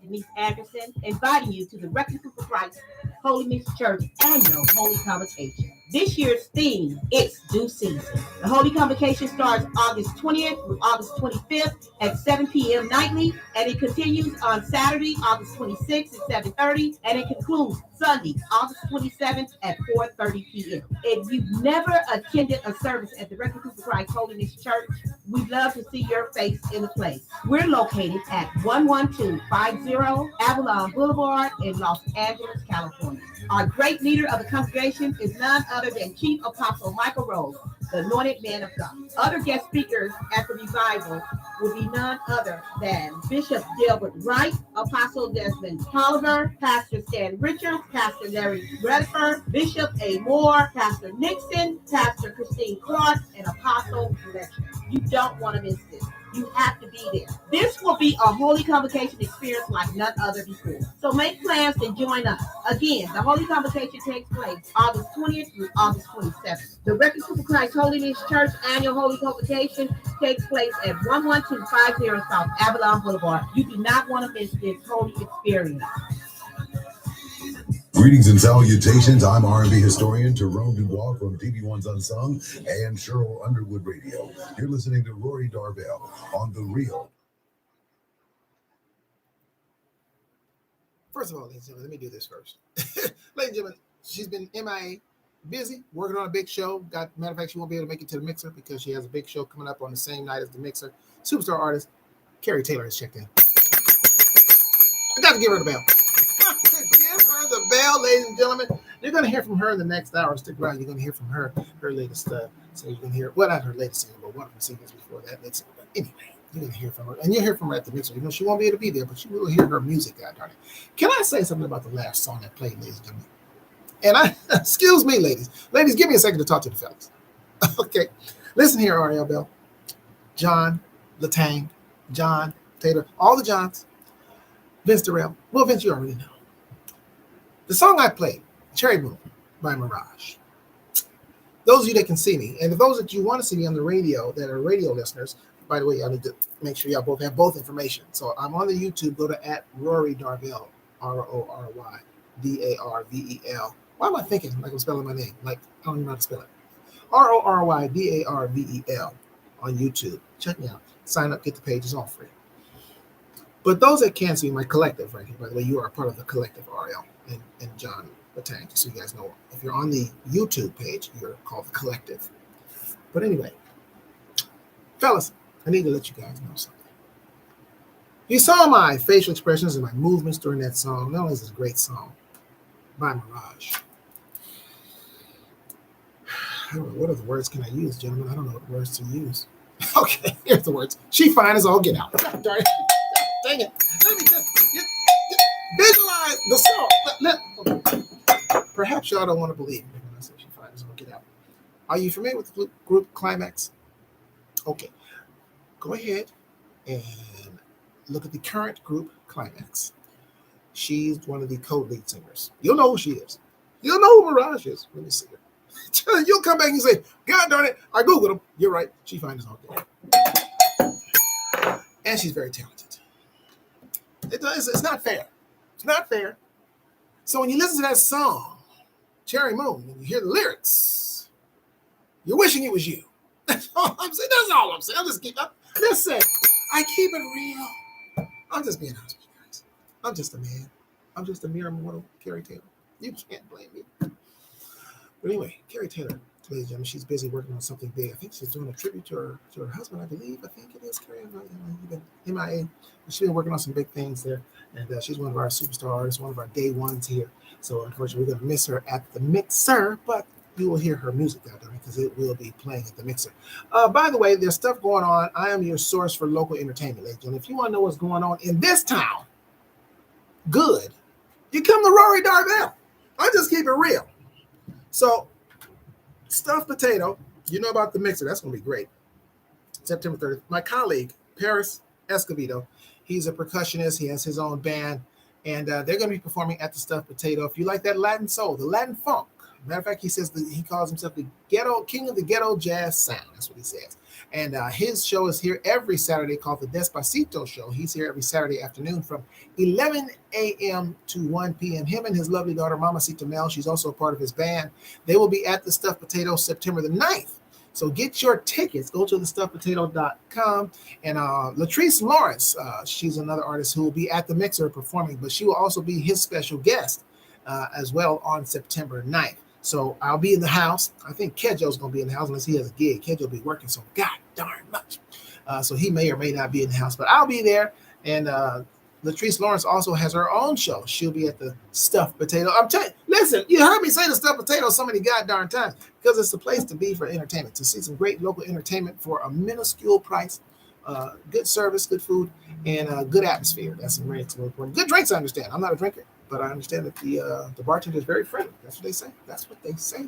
Denise Anderson, inviting you to the Reckoning for Christ Holy Mixed Church annual Holy Convocation. This year's theme, it's due season. The Holy Convocation starts August 20th through August 25th at 7 p.m. nightly, and it continues on Saturday, August 26th at 7:30, and it concludes Sunday, August 27th at 4:30 p.m. If you've never attended a service at the Reckoning for Christ Holy Mixed Church, we'd love to see your face in the place. We're located at 11250 Avalon Boulevard in Los Angeles, California. Our great leader of the congregation is none other than Chief Apostle Michael Rose, the anointed man of God. Other guest speakers at the revival will be none other than Bishop Delbert Wright, Apostle Desmond Tolliver, Pastor Stan Richards, Pastor Larry Redford, Bishop A. Moore, Pastor Nixon, Pastor Christine Clark, and Apostle Fletcher. You don't want to miss this. You have to be there. This will be a Holy Convocation experience like none other before. So make plans to join us. Again, the Holy Convocation takes place August 20th through August 27th. The Reckoning for Christ Holy Mixed Church annual Holy Convocation takes place at 11250 South Avalon Boulevard. You do not want to miss this holy experience. Greetings and salutations. I'm R&B historian Jerome Dubois from TV1's Unsung and Cheryl Underwood Radio. You're listening to Rory Darvell on The Real. First of all, ladies and gentlemen, let me do this first. Ladies and gentlemen, she's been MIA, busy, working on a big show. Matter of fact, she won't be able to make it to the Mixer because she has a big show coming up on the same night as the Mixer. Superstar artist Carrie Taylor has checked in. I got to give her the bell. Give her the bell, ladies and gentlemen. You're going to hear from her in the next hour. Stick around. You're going to hear from her latest stuff. So you're going to hear, well, not her latest single, but one of her singles before that. But anyway, you're going to hear from her. And you'll hear from her at the Mixer. You know, she won't be able to be there, but you will hear her music, God darn it. Can I say something about the last song that played, ladies and gentlemen? And excuse me, ladies. Ladies, give me a second to talk to the fellas. Okay. Listen here, Ariel Bell. John Latang, John Taylor, all the Johns. Vince Durrell. Well, Vince, you already know. The song I played, Cherry Moon by Mirage. Those of you that can see me, and those that you want to see me on the radio, that are radio listeners, by the way, y'all need to make sure y'all both have both information. So I'm on the YouTube. Go to @Rory Darvell, RORYDARVEL. Why am I thinking like I'm spelling my name? Like, I don't even know how to spell it. RORYDARVEL on YouTube. Check me out. Sign up, get the page. It's all free. But those that can't see my collective right here, by the way, you are a part of the collective, Ariel and John Latang, just so you guys know. If you're on the YouTube page, you're called the collective. But anyway, fellas, I need to let you guys know something. You saw my facial expressions and my movements during that song. Not only is it a great song by Mirage. I don't know, what other words can I use, gentlemen? I don't know what words to use. Okay, here's the words. She fine as all get out. Darn it. Dang it. Let me just visualize the song. Perhaps y'all don't want to believe me when I say she fine as all get out. Are you familiar with the group Climax? Okay. Go ahead and look at the current group Climax. She's one of the co-lead singers. You'll know who she is. You'll know who Mirage is when you see her. You'll come back and say, God darn it, I Googled him. You're right. She fine as all get out. And she's very talented. It's not fair. It's not fair. So when you listen to that song, Cherry Moon, and you hear the lyrics, you're wishing it was you. That's all I'm saying. That's all I'm saying. Listen, I keep it real. I'm just being honest with you guys. I'm just a man. I'm just a mere mortal, Carrie Taylor. You can't blame me. But anyway, Carrie Taylor, ladies and gentlemen, she's busy working on something big. I think she's doing a tribute to her husband, I believe. I think it is, Carrie. You've been MIA. She's been working on some big things there. And she's one of our superstar artists, one of our day ones here. So unfortunately, we're going to miss her at the Mixer, but you will hear her music out there because it will be playing at the Mixer. By the way, there's stuff going on. I am your source for local entertainment, ladies and gentlemen. If you want to know what's going on in this town, good, you come to Rory Darvell. I just keep it real. So, stuffed potato, you know about the Mixer. That's going to be great. September 30th. My colleague, Paris Escobedo, he's a percussionist. He has his own band. And they're going to be performing at the Stuffed Potato. If you like that Latin soul, the Latin funk, Matter of fact, he says that he calls himself the ghetto king of the ghetto jazz sound. That's what he says. And his show is here every Saturday called the Despacito Show. He's here every Saturday afternoon from 11 a.m. to 1 p.m. Him and his lovely daughter, Mamacita Mel, she's also a part of his band. They will be at the Stuffed Potato September the 9th. So get your tickets. Go to thestuffedpotato.com. And Latrice Lawrence, she's another artist who will be at the Mixer performing, but she will also be his special guest as well on September 9th. So I'll be in the house. I think Kedjo's going to be in the house unless he has a gig. Kedjo will be working so god darn much. So he may or may not be in the house, but I'll be there. And Latrice Lawrence also has her own show. She'll be at the Stuffed Potato. I'm telling you, listen, you heard me say the Stuffed Potato so many goddamn times because it's the place to be for entertainment, to see some great local entertainment for a minuscule price, good service, good food, and good atmosphere. That's very important. Good drinks, I understand. I'm not a drinker, but I understand that the bartender is very friendly. That's what they say. That's what they say.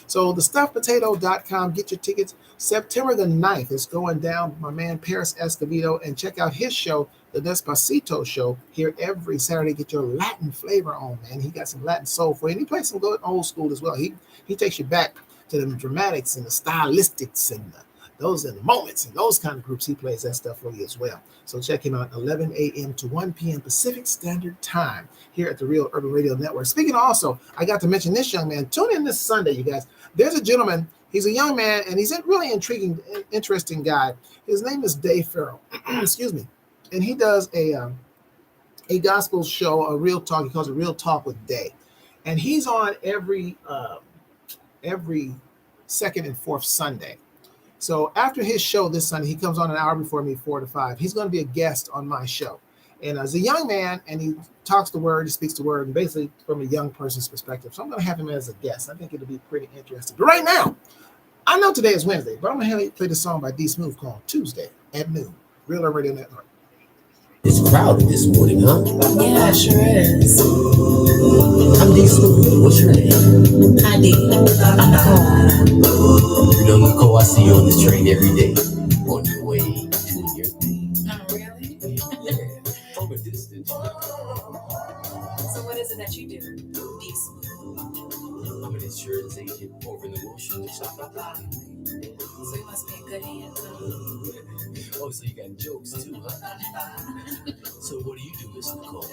So thestuffedpotato.com. Get your tickets. September the 9th. It's going down. My man Paris Escovedo, and check out his show, the Despacito Show, here every Saturday. Get your Latin flavor on, man. He got some Latin soul for you. And he plays some good old school as well. He takes you back to the dramatics and the stylistics and those in the moments and those kind of groups. He plays that stuff for you as well. So check him out 11 a.m. to 1 p.m. Pacific Standard Time here at the Real Urban Radio Network. Speaking of also, I got to mention this young man. Tune in this Sunday, you guys. There's a gentleman. He's a young man, and he's a really intriguing, interesting guy. His name is Dave Farrell. Excuse me. And he does a gospel show, a real talk. He calls it Real Talk with Day. And he's on every second and fourth Sunday. So after his show this Sunday, he comes on an hour before me, 4 to 5. He's going to be a guest on my show. And as a young man, and he talks the word, he speaks the word, and basically from a young person's perspective. So I'm going to have him as a guest. I think it'll be pretty interesting. But right now, I know today is Wednesday, but I'm going to play the song by D Smooth called Tuesday at Noon. Real Urban Radio Network. It's crowded this morning, huh? Yeah, it sure is. I'm D Smooth. What's your name? Hi, D. I'm Nicole. You know, Nicole, I see you on this train every day. On your way doing your thing. Oh, really? Yeah, from a distance. So what is it that you do, D Smooth? I'm an insurance agent over in the Wilshire shop. So you must be a good hand, huh? Oh, so you got jokes too, huh? So what do you do, Miss Nicole?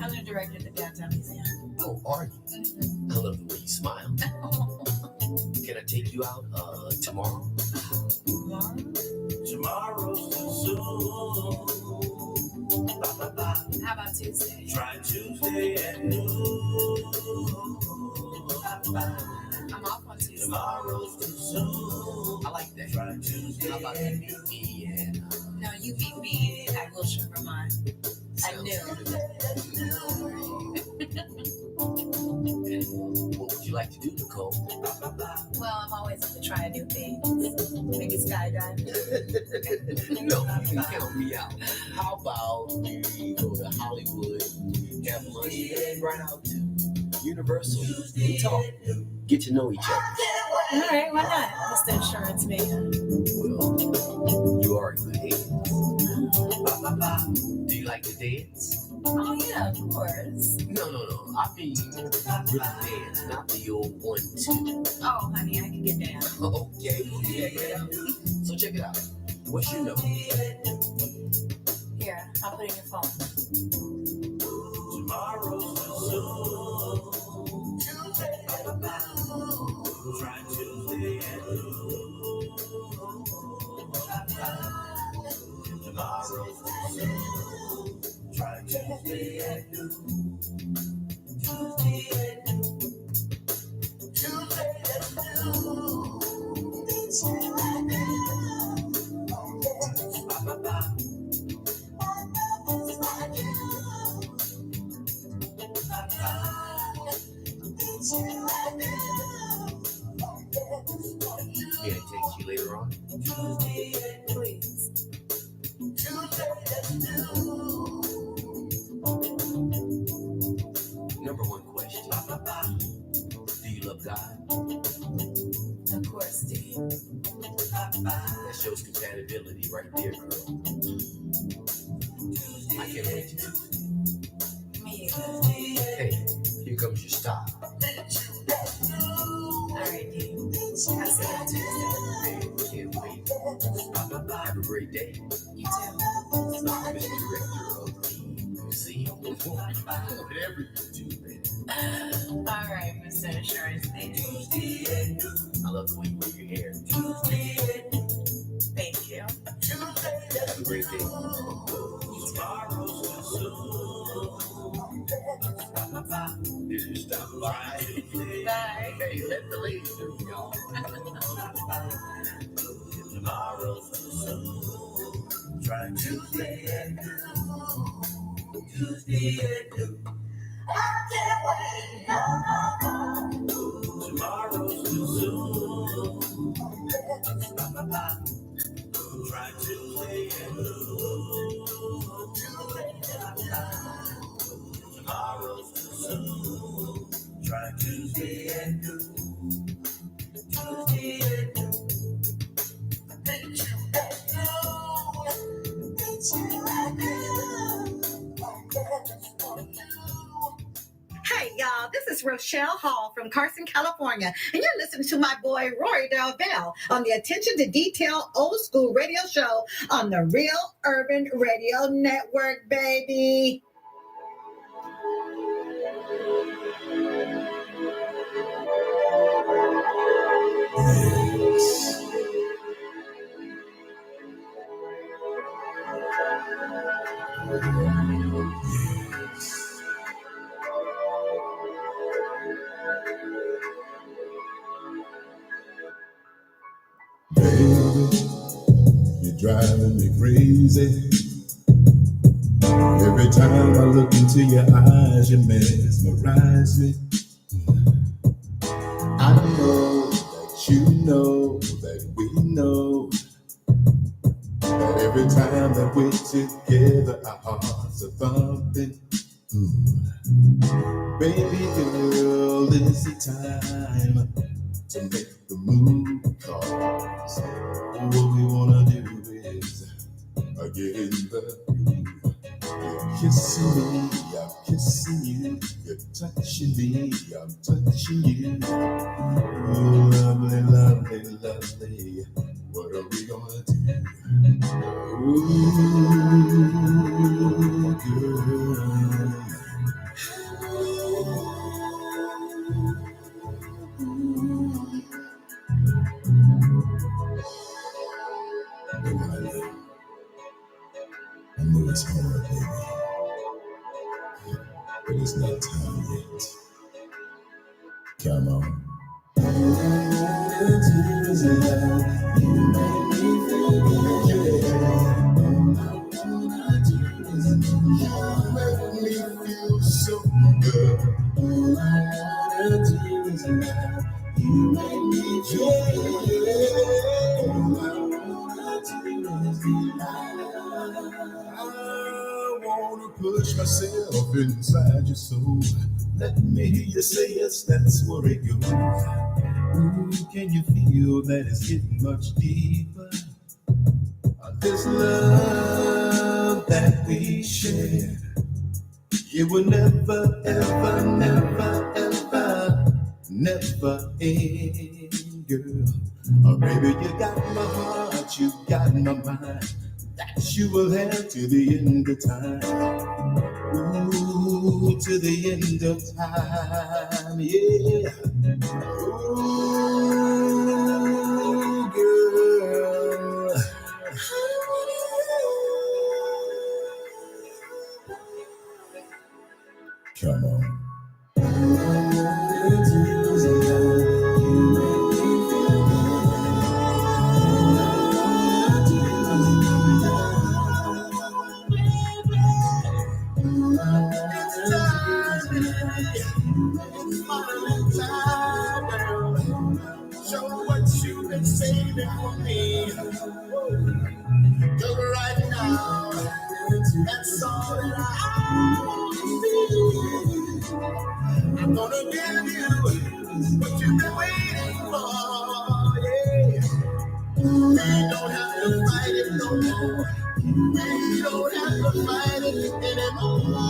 I'm the director of the Downtown Museum. Oh, are you? I love the way you smile. Can I take you out tomorrow? Tomorrow's too soon. How about Tuesday? Try Tuesday at noon. I'm off on Tuesday. Tomorrow's too soon. I like that. Try Tuesday. How about you meet me and No, you meet me at Wilshire, Vermont. I knew. What would you like to do, Nicole? Well, I'm always up to try new things. Maybe skydiving. No, you can count me out. How about we go to Hollywood, have lunch, and right out to Universal and talk, get to know each other? All right, why not? Just the insurance man. Well, you are a good hand. Do you like to dance? Oh, yeah, of course. No. I mean, really dance, not the old 1, 2. Oh, honey, I can get down. Okay. So check it out. What's your number? Here, I'll put it in your phone. Tomorrow's too soon. Try Tuesday at noon. Tomorrow's too soon. Try Tuesday at noon. Tuesday at noon. Tuesday at noon. May I text you later on? Please. Number one question. Do you love God? Of course, Steve. That shows compatibility right there, girl. I can't wait to do it. Me either. Hey, here comes your stop. Have a great day. You too. I'm the director of the museum. Whatever you do, man. All right, Mr. Insurance. Thank you. I love the way you wear your hair. Thank you. Have a great day. Did you stop by? Bye. Hey, let the ladies do y'all. Tomorrow's too soon. Trying to play it tomorrow's too soon. Trying to play it tomorrow's too soon. Trying to play it Hey, y'all, this is Rochelle Hall from Carson, California, and you're listening to my boy Rory Dalbell on the Attention to Detail Old School Radio Show on the Real Urban Radio Network, baby. Baby, you're driving me crazy. Every time I look into your eyes, you mesmerize me. I know that you know that we know that every time that we're together, our hearts are thumping. Baby girl, is it time to make the move? 'Cause what we wanna do is get in the groove. You're kissing me, I'm kissing you. You're touching me, I'm touching you. Oh, lovely, lovely, lovely. What are we gonna do? Ooh, girl. I know it's hard, baby, but it's not time yet. Come on. So good. All I wanna do is love. You make me feel. All I wanna do is be loved. I wanna push myself inside your soul. Let me hear you say yes, that's where it goes. Ooh, can you feel that it's getting much deeper? This love that we share. It will never, ever, never, ever, never end, girl. Oh, baby, you got my heart, you got my mind. That you will have to the end of time. Ooh, to the end of time, yeah. Ooh, girl. Come on. Show what you've been saving for me. Cause right now, that's all that I need. I'm gonna give you what you've been waiting for. Yeah. We don't have to fight it no more. We don't have to fight it anymore.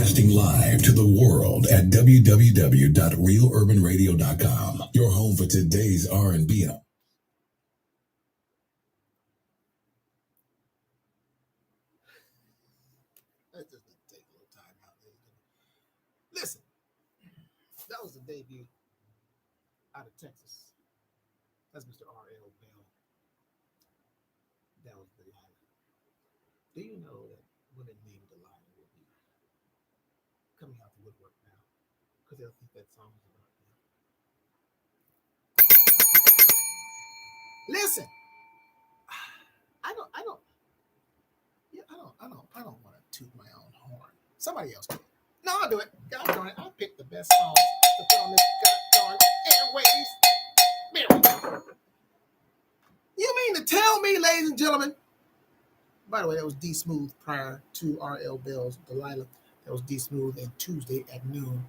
Broadcasting live to the world at www.realurbanradio.com. Your home for today's R&B. Let's just take a little time out there. Listen, that was the debut out of Texas. That's Mr. R.L. Bell. That was Delilah. Do you know that women named Delilah will be coming out the woodwork now? Because they'll think that song is about them. Listen, I don't want to toot my own horn. Somebody else do it. No, I'll do it. God darn it. I'll pick the best songs to put on this goddamn airwaves. There we go. You mean to tell me, ladies and gentlemen? By the way, that was D Smooth prior to R.L. Bell's Delilah. That was D Smooth and Tuesday at noon.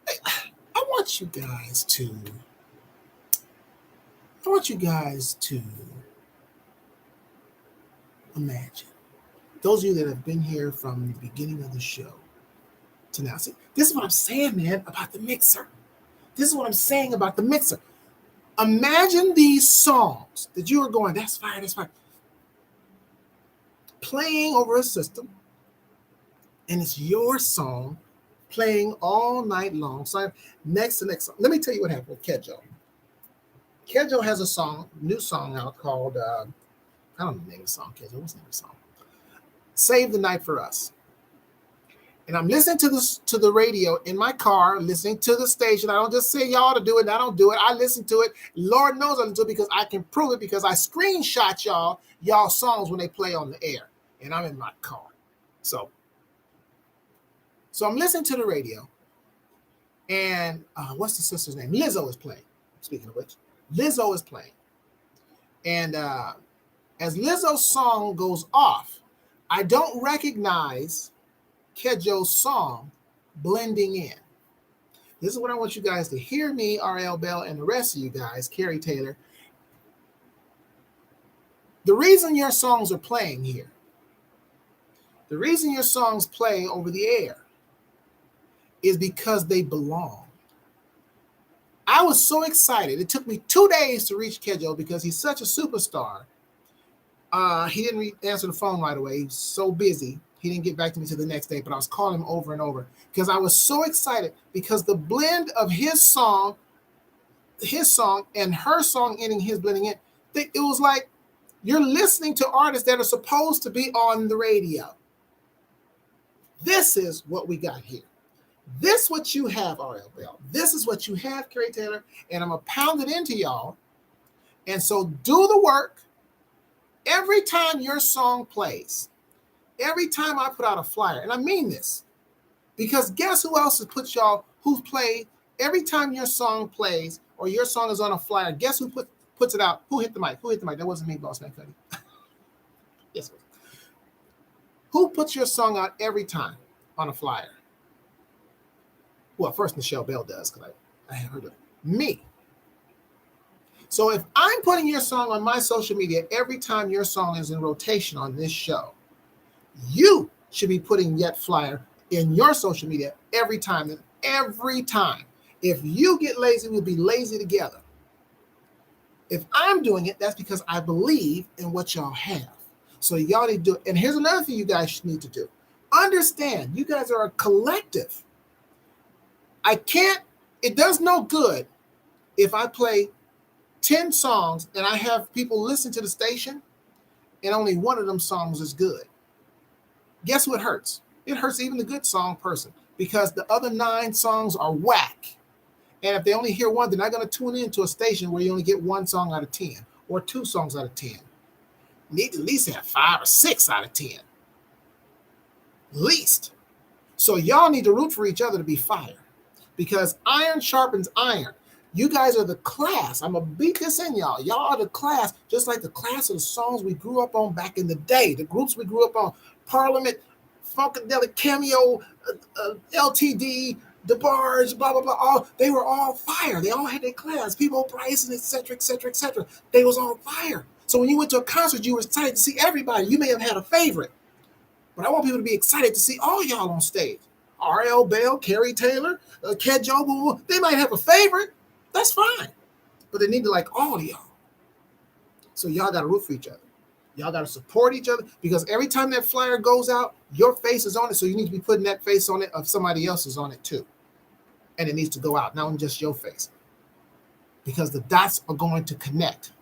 Hey, I want you guys to imagine. Those of you that have been here from the beginning of the show to now. See, this is what I'm saying, man, about the mixer. This is what I'm saying about the mixer. Imagine these songs that you are going, that's fire, that's fire, playing over a system, and it's your song playing all night long. So next to next song. Let me tell you what happened with Kedjo. Kedjo has a song, new song out called, I don't know the name of the song, Kedjo. What's the name of the song? Save the Night for Us. And I'm listening to the radio in my car, listening to the station. I don't just say y'all to do it. I don't do it. I listen to it. Lord knows I listen to it because I can prove it because I screenshot y'all songs when they play on the air. And I'm in my car. So I'm listening to the radio. And what's the sister's name? Lizzo is playing. Speaking of which, Lizzo is playing. And as Lizzo's song goes off, I don't recognize Kedjo's song blending in. This is what I want you guys to hear me, R.L. Bell, and the rest of you guys, Carrie Taylor. The reason your songs are playing here, the reason your songs play over the air is because they belong. I was so excited. It took me 2 days to reach Kedjo because he's such a superstar. He didn't answer the phone right away. He was so busy. He didn't get back to me till the next day, but I was calling him over and over because I was so excited because the blend of his song and her song ending his blending in, it was like you're listening to artists that are supposed to be on the radio. This is what we got here. This is what you have, R.L. Bell. This is what you have, Carrie Taylor, and I'm going to pound it into y'all. And so do the work. Every time your song plays, every time I put out a flyer, and I mean this, because guess who else has put y'all, who's played, every time your song plays or your song is on a flyer, guess who puts it out? Who hit the mic? Who hit the mic? That wasn't me, Boss Man Cuddy. Yes, it was. Who puts your song out every time on a flyer? Well, first Michelle Bell does, because I have heard of it. Me. So if I'm putting your song on my social media every time your song is in rotation on this show, you should be putting Yet Flyer in your social media every time. Every time. If you get lazy, we'll be lazy together. If I'm doing it, that's because I believe in what y'all have. So y'all need to do it. And here's another thing you guys need to do. Understand, you guys are a collective. It does no good if I play 10 songs and I have people listen to the station and only one of them songs is good. Guess what hurts? It hurts even the good song person because the other 9 songs are whack. And if they only hear one, they're not going to tune into a station where you only get 1 song out of 10 or 2 songs out of 10. You need to at least have 5 or 6 out of 10. Least. So y'all need to root for each other to be fire because iron sharpens iron. You guys are the class. I'm going to beat this in y'all. Y'all are the class, just like the class of the songs we grew up on back in the day, the groups we grew up on, Parliament, Funkadelic, Cameo, LTD, DeBarge, blah, blah, blah. They were all fire. They all had their class. People, Bryson, et cetera, et cetera, et cetera. They was all fire. So when you went to a concert, you were excited to see everybody. You may have had a favorite, But I want people to be excited to see all y'all on stage. R.L. Bell, Carrie Taylor, Ted Jobu, they might have a favorite. That's fine. But they need to like all of y'all. So y'all got to root for each other. Y'all got to support each other because every time that flyer goes out, your face is on it. So you need to be putting that face on it of somebody else's on it too. And it needs to go out, not just your face. Because the dots are going to connect.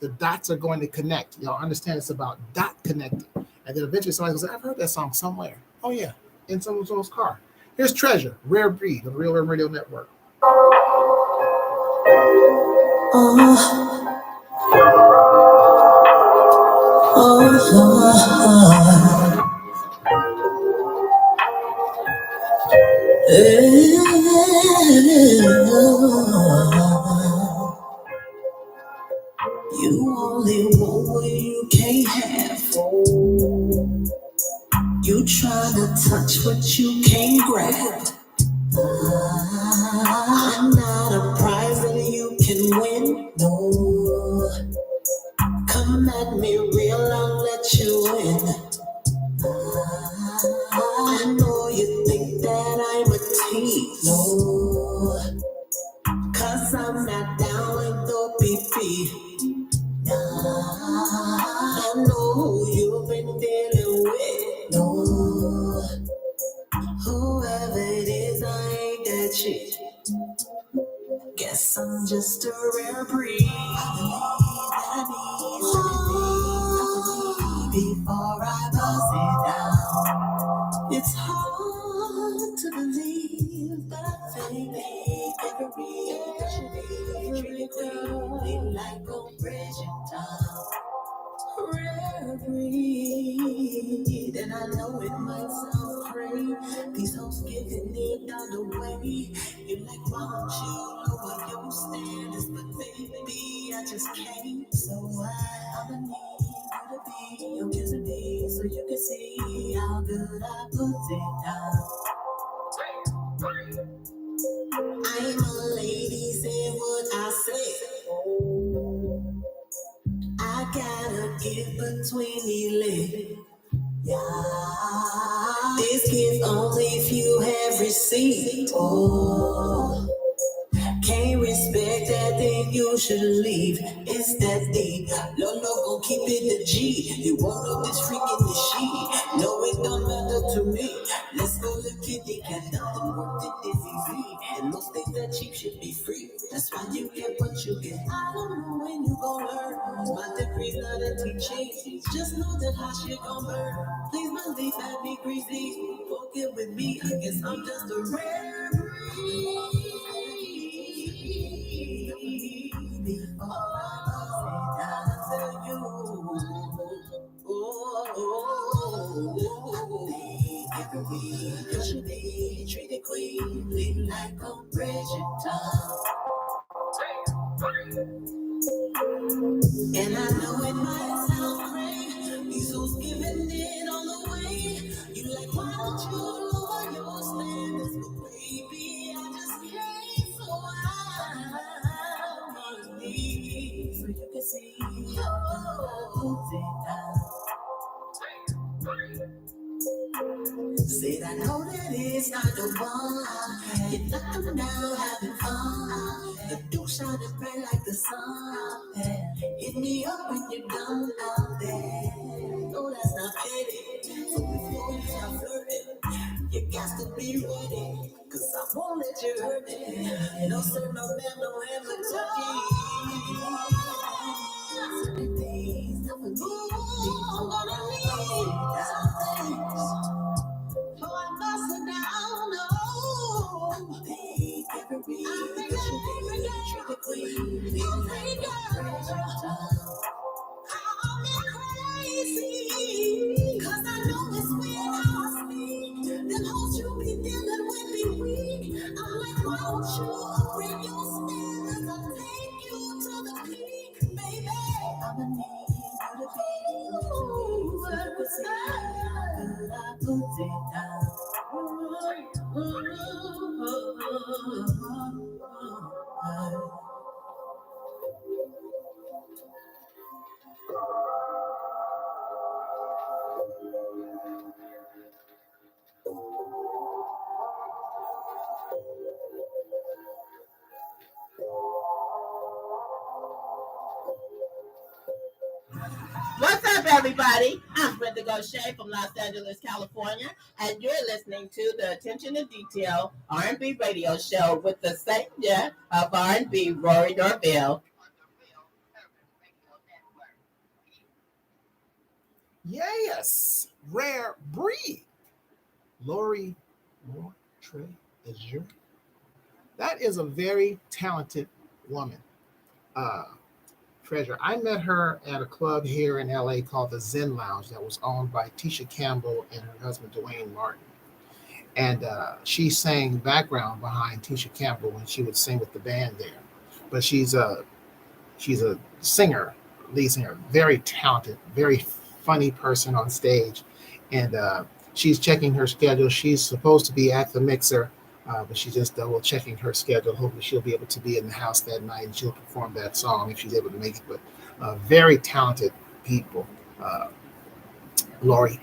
The dots are going to connect. Y'all understand it's about dot connecting. And then eventually somebody goes, I've heard that song somewhere. Oh, yeah, in someone's car. Here's Treasure, Rare Breed on the Real Urban Radio Network. You only want what you can't have. You try to touch what you can't grab. I'm not a prize that you can win. No, come at me real, I'll let you in. I know you think that I'm a tease. No, cause I'm not down with the PP. I know who you've been dealing with. No, whoever it is, I ain't that shit. Guess I'm just a rare breed. I need certain things before I bust it down. It's hard to believe, but I think every should be treated cleanly like a pressure down. Rare breed, and I know it might sound crazy. These hoes giving it down the way. You're like, why don't you lower your standards? But baby, I just can't. So I'ma need you to be your kissing me, so you can see how good I put it down. I'm a lady, say what I say. I gotta give between the legs. Yeah, this gift only if you have received. Oh, can't respect that, then you should leave. It's that deep. Lolo gon' keep it a G. You won't know this freaking the she. No, it don't matter to me. Let's go look at the cat. Nothing worth it if easy. And most things that cheap should be free. That's why you get what you get. I don't know when you gon' learn. My degree's not a teaching. Just know that hot shit gon' burn. Please believe that be greasy. Won't get with me. I guess I'm just a rare breed. Before I tell you, you should be treated queenly like a Bridgerton. And I know it might sound great. These fools giving it all away. You like, why don't you lower your standards? But baby, I just can't. So I'm on knees so you can see how I put it down. Said I know that it's not the one. You're not coming down having fun. The dude shining bright like the sun. Hit me up when you're done out there. No, that's not petty. So before you start flirting, you got to be ready. Cause I won't let you hurt me. No sir, no man, no ham, no turkey. Certain things that we need. I'm gonna need some things. So I must sit down, no. I think every day treat the queen. You pretty girl. I'm crazy. Cause I know it's weird how I speak. Them hoes you be dealing with be weak. I'm like, why don't you upgrade your standards? I'll take you to the peak, baby. I'ma need you to be. Ooh, I put it down. up, everybody? I'm Brenda Gaucher from Los Angeles, California, and you're listening to the Attention to Detail R&B radio show with the savior of R&B, Rory Dorville. Yes, rare breed. Lori Azure. That is a very talented woman. Treasure. I met her at a club here in LA called the Zen Lounge that was owned by Tisha Campbell and her husband Dwayne Martin. And she sang background behind Tisha Campbell when she would sing with the band there. But she's a singer, lead singer, very talented, very funny person on stage. And she's checking her schedule. She's supposed to be at the mixer, but she's just double checking her schedule. Hopefully she'll be able to be in the house that night and she'll perform that song if she's able to make it. But very talented people. Lori,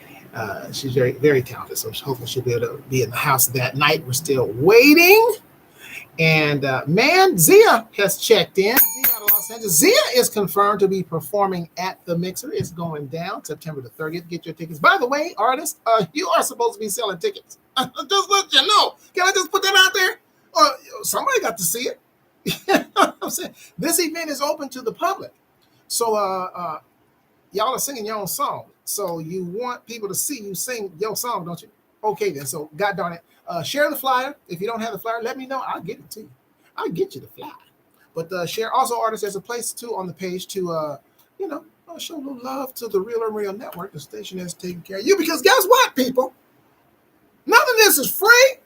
she's very, very talented. So hopefully she'll be able to be in the house that night. We're still waiting. And man, Zia has checked in. Zia out of Los Angeles. Zia is confirmed to be performing at the Mixer. It's going down September the 30th. Get your tickets. By the way, artists, you are supposed to be selling tickets. Just let you know. Can I just put that out there? Somebody got to see it. I'm saying this event is open to the public. So y'all are singing your own song. So you want people to see you sing your song, don't you? Okay, then. So God darn it. Share the flyer. If you don't have the flyer, let me know. I'll get it to you. I'll get you the flyer. But share also, artists. There's a place too on the page to show a little love to the Real and Real Network, the station that's taking care of you. Because guess what, people? None of this is free.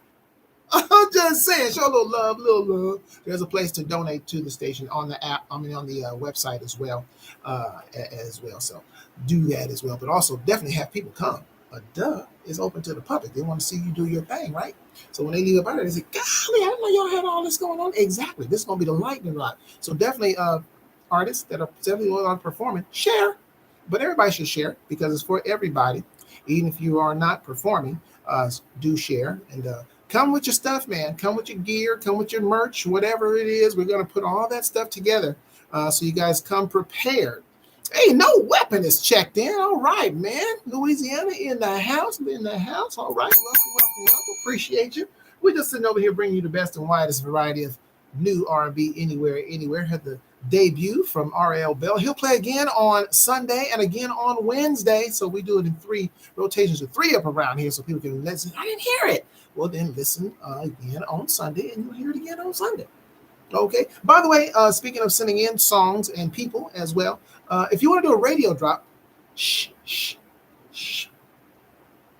I'm just saying, show a little love, There's a place to donate to the station on the app. On the website as well, So do that as well. But also definitely have people come. Is open to the public. They want to see you do your thing, right? So when they leave about it, they say, golly, I didn't know y'all had all this going on. Exactly. This is going to be the lightning rod. So definitely artists that are definitely performing, share. But everybody should share because it's for everybody. Even if you are not performing, do share. And come with your stuff, man. Come with your gear. Come with your merch, whatever it is. We're going to put all that stuff together so you guys come prepared. Hey, No Weapon is checked in. All right, man. Louisiana in the house. All right. Welcome. Appreciate you. We're just sitting over here bringing you the best and widest variety of new R&B anywhere. Had the debut from R.L. Bell. He'll play again on Sunday and again on Wednesday. So we do it in 3 rotations of 3 up around here so people can listen. I didn't hear it. Well, then listen again on Sunday and you'll hear it again on Sunday. Okay. By the way, speaking of sending in songs and people as well, if you want to do a radio drop, shh.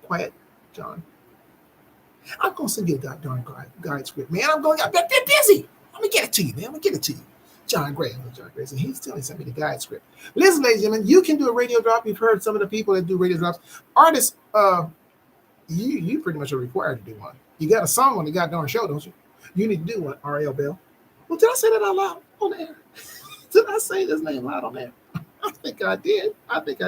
Quiet, John. I'm going to send you a goddamn guide script, man. I'm busy. Let me get it to you, man. John Gray. So he's sent me the guide script. Listen, ladies and gentlemen, you can do a radio drop. You've heard some of the people that do radio drops. Artists, you pretty much are required to do one. You got a song on the goddamn show, don't you? You need to do one, R.L. Bell. Well, did I say that out loud on air? Did I say his name loud on air? I think I did.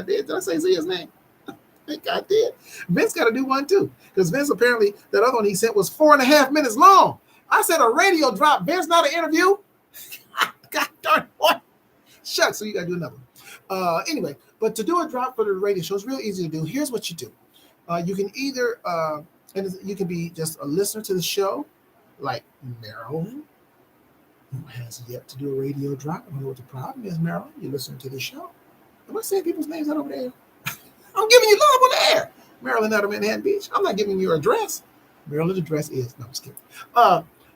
Did I say his name? I think I did. Vince got to do one too. Because Vince apparently, that other one he sent was 4.5 minutes long. I said a radio drop. Vince, not an interview. God darn what? Shucks, so you got to do another one. Anyway, but to do a drop for the radio show is real easy to do. Here's what you do. You can either, and you can be just a listener to the show, like Marilyn, who has yet to do a radio drop. I don't know what the problem is, Marilyn. You're listening to the show. Am I saying people's names out over there? I'm giving you love on the air. Marilyn out of Manhattan Beach. I'm not giving you your address. Marilyn's address is, no, I'm just kidding.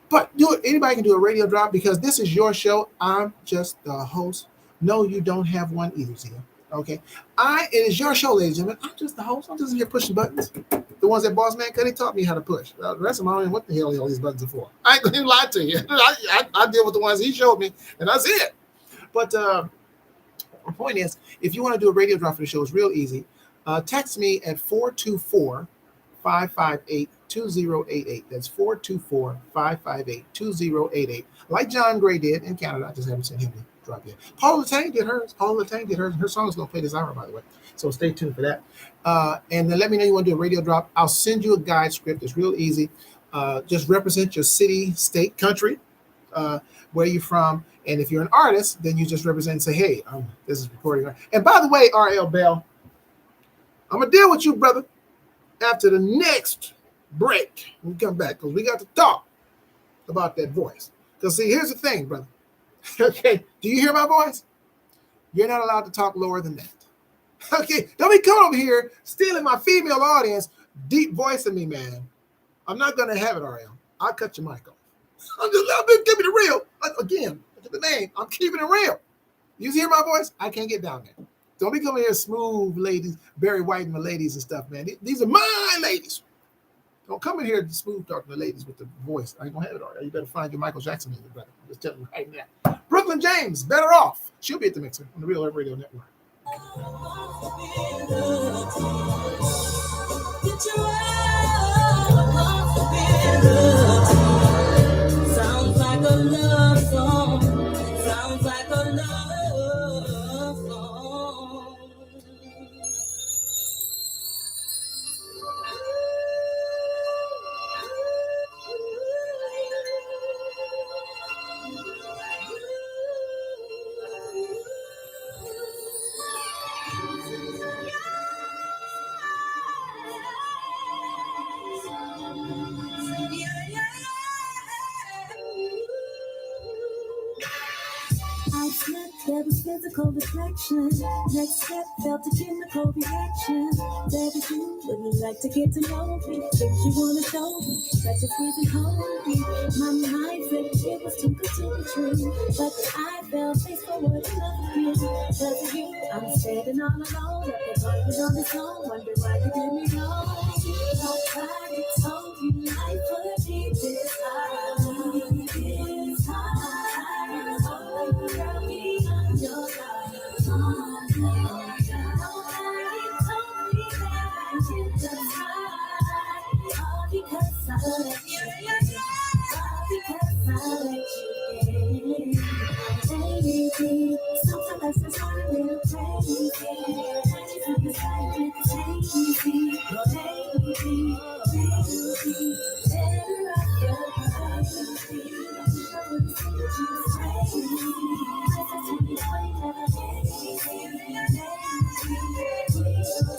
But do it. Anybody can do a radio drop because this is your show. I'm just the host. No, you don't have one either, Zia. Okay. It is your show, ladies and gentlemen. I'm just the host. I'm just here pushing buttons. The ones that Boss Man Cuddy taught me how to push. The rest of them, I don't know what the hell all these buttons are for. I ain't going to lie to you. I deal with the ones he showed me, and that's it. But the point is, if you want to do a radio drop for the show, it's real easy. Text me at 424-558-2088. That's 424-558-2088. Like John Gray did in Canada. I just haven't seen him drop yet. Paula Latang did hers. Her song is going to play this hour, by the way. So stay tuned for that. And then let me know you want to do a radio drop. I'll send you a guide script. It's real easy. Just represent your city, state, country, where you're from. And if you're an artist, then you just represent and say, hey, this is recording. And by the way, R.L. Bell, I'm going to deal with you, brother, after the next break. When we come back, because we got to talk about that voice. Because, see, here's the thing, brother. Okay, do you hear my voice? You're not allowed to talk lower than that. Okay, don't be coming over here stealing my female audience, deep voicing me, man. I'm not going to have it, RM. I'll cut your mic off. I'm just keeping it real. Again, look at the name. I'm keeping it real. You hear my voice? I can't get down there. Don't be coming here smooth ladies, Barry White and the ladies and stuff, man. These are my ladies. Don't come in here smooth talking to ladies with the voice. I ain't going to have it already. You better find your Michael Jackson in your brother. I'm just telling you right now. Brooklyn James, Better Off. She'll be at the mixer on the Real Urban Radio Network. Sounds like a love song. Sounds like a love song. I slept, there was physical reflection. Next step, felt a chemical reaction. Baby, you would like to get to know me. Things you wanna show me, such as squeeze and hold me. My mind said it was too good to be true, but I fell face forward in love with you. Cause of you, I'm standing all alone. Up the burden on this own, wonder why you did me wrong. Nobody told you life would be this hard. This hard. Girl, me on your life. Nobody told me that I did the hard. All because I let you. All because I let you. Baby, sometimes it's hard a little crazy. It's like it's easy. Baby, better off your privacy. I wouldn't say that you was crazy. I said to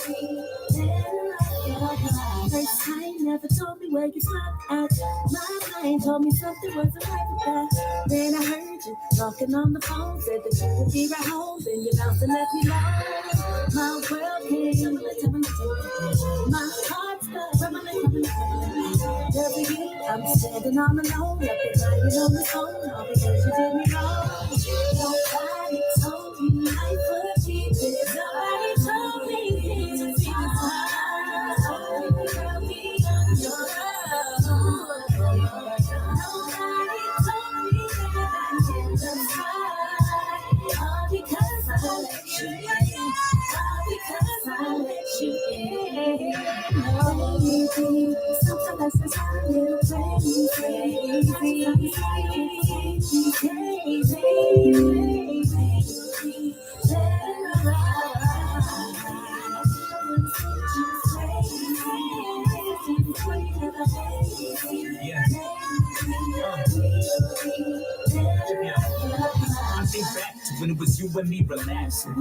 you, first time never told me where you stopped at. My mind told me something wasn't right with that. Then I heard you talking on the phone, said that you would be right home. Then you bounced and left me alone. My world came, my heart stopped. Love you, I'm standing all alone. I've been lying on the phone, all because you did me wrong. Nobody told me life would be this. Nobody told me this would be hard. Girl, me on your love. Nobody told me that I did the hard. All because I let you in. All because I let you in. No, baby, sometimes it's a little crazy. I think back to when it was you and me relaxing.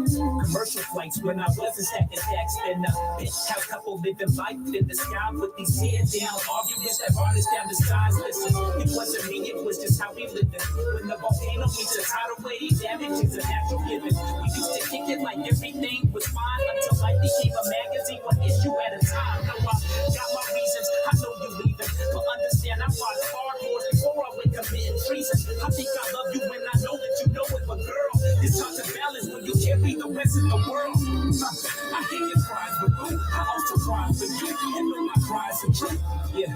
Commercial flights when I wasn't stacking stacks. Then how couple living life in the sky with these head down arguments that brought us down the sides. Listen, it wasn't me, it was just how we lived. When the volcano meets a tidal wave, damage is a natural given. We used to kick it like everything was fine until life became a magazine, one issue at a time. Now I got my reasons, I know you leaving, but understand I fought hard more before I went committing treason. I think I love you when I know that you know it, but girl, it's hard to balance when you can't be the rest of the world. I hear your cries, but boo, I also cry for you, and know my cries are true. Yeah.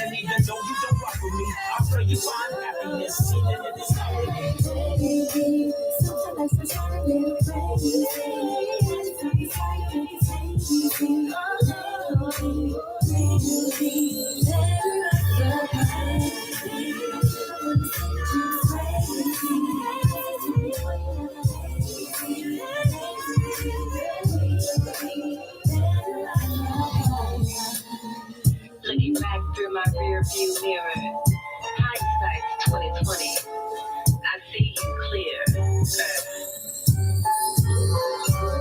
And even though you don't rock with me, I pray you find happiness, see that it is not with me. Baby, sometimes it's hard a little crazy. Looking back through my rear view mirror, hindsight's 2020. I see you clear.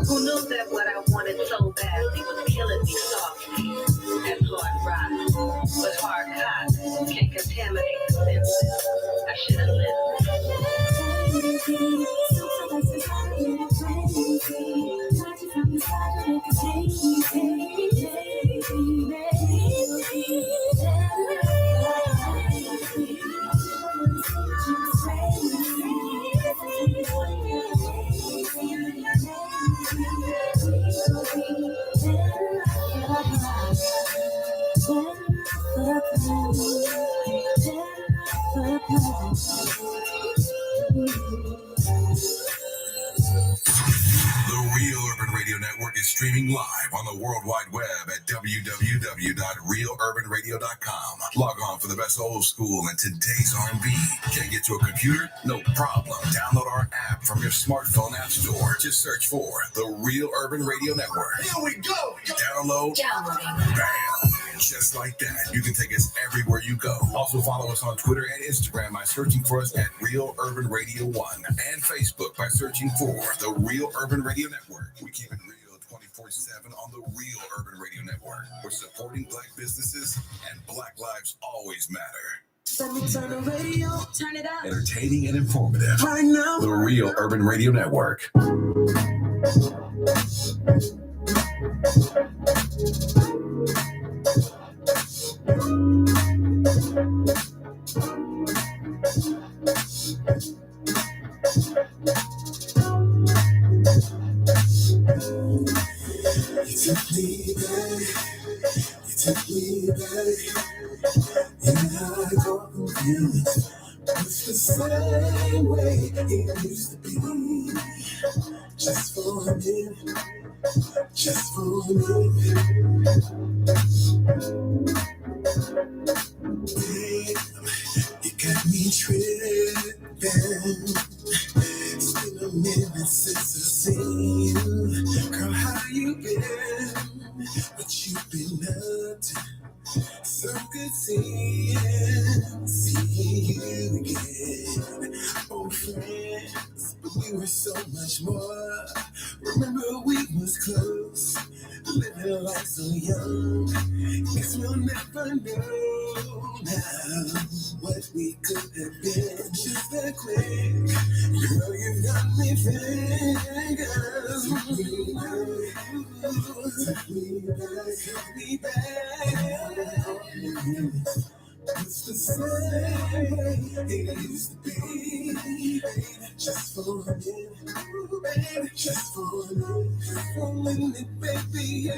Who knew that what I wanted so bad nasty was killing me softly. And hard rock, but hard cotton can contaminate the senses. I should have listened. The Real Urban Radio Network is streaming live on the World Wide Web at www.realurbanradio.com. Log on for the best old school and today's R&B. Can't get to a computer? No problem. Download our app from your smartphone app store. Just search for the Real Urban Radio Network. Here we go. Download. Bam. Just like that. You can take us everywhere you go. Also follow us on Twitter and Instagram by searching for us at Real Urban Radio 1 and Facebook by searching for the Real Urban Radio Network. We keep it real 24/7 on the Real Urban Radio Network. We're supporting Black businesses and Black lives always matter. Let me turn the radio, turn it up. Entertaining and informative. Right now. The Real Urban Radio Network. You took me back, and I got confused. It's the same way it used to be. Just for a minute, just for a minute. Damn, you got me tripping. It's been a minute since I've seen you. Girl, how you been? What you been up to? So good seeing you again. Old friends, but we were so much more. Remember we was close, living life so young. Guess we'll never know now what we could have been. Just that quick, girl, you got me thinking. Take me back. It's the same way it used to be, baby. Just for a minute, baby. Just for a minute, baby.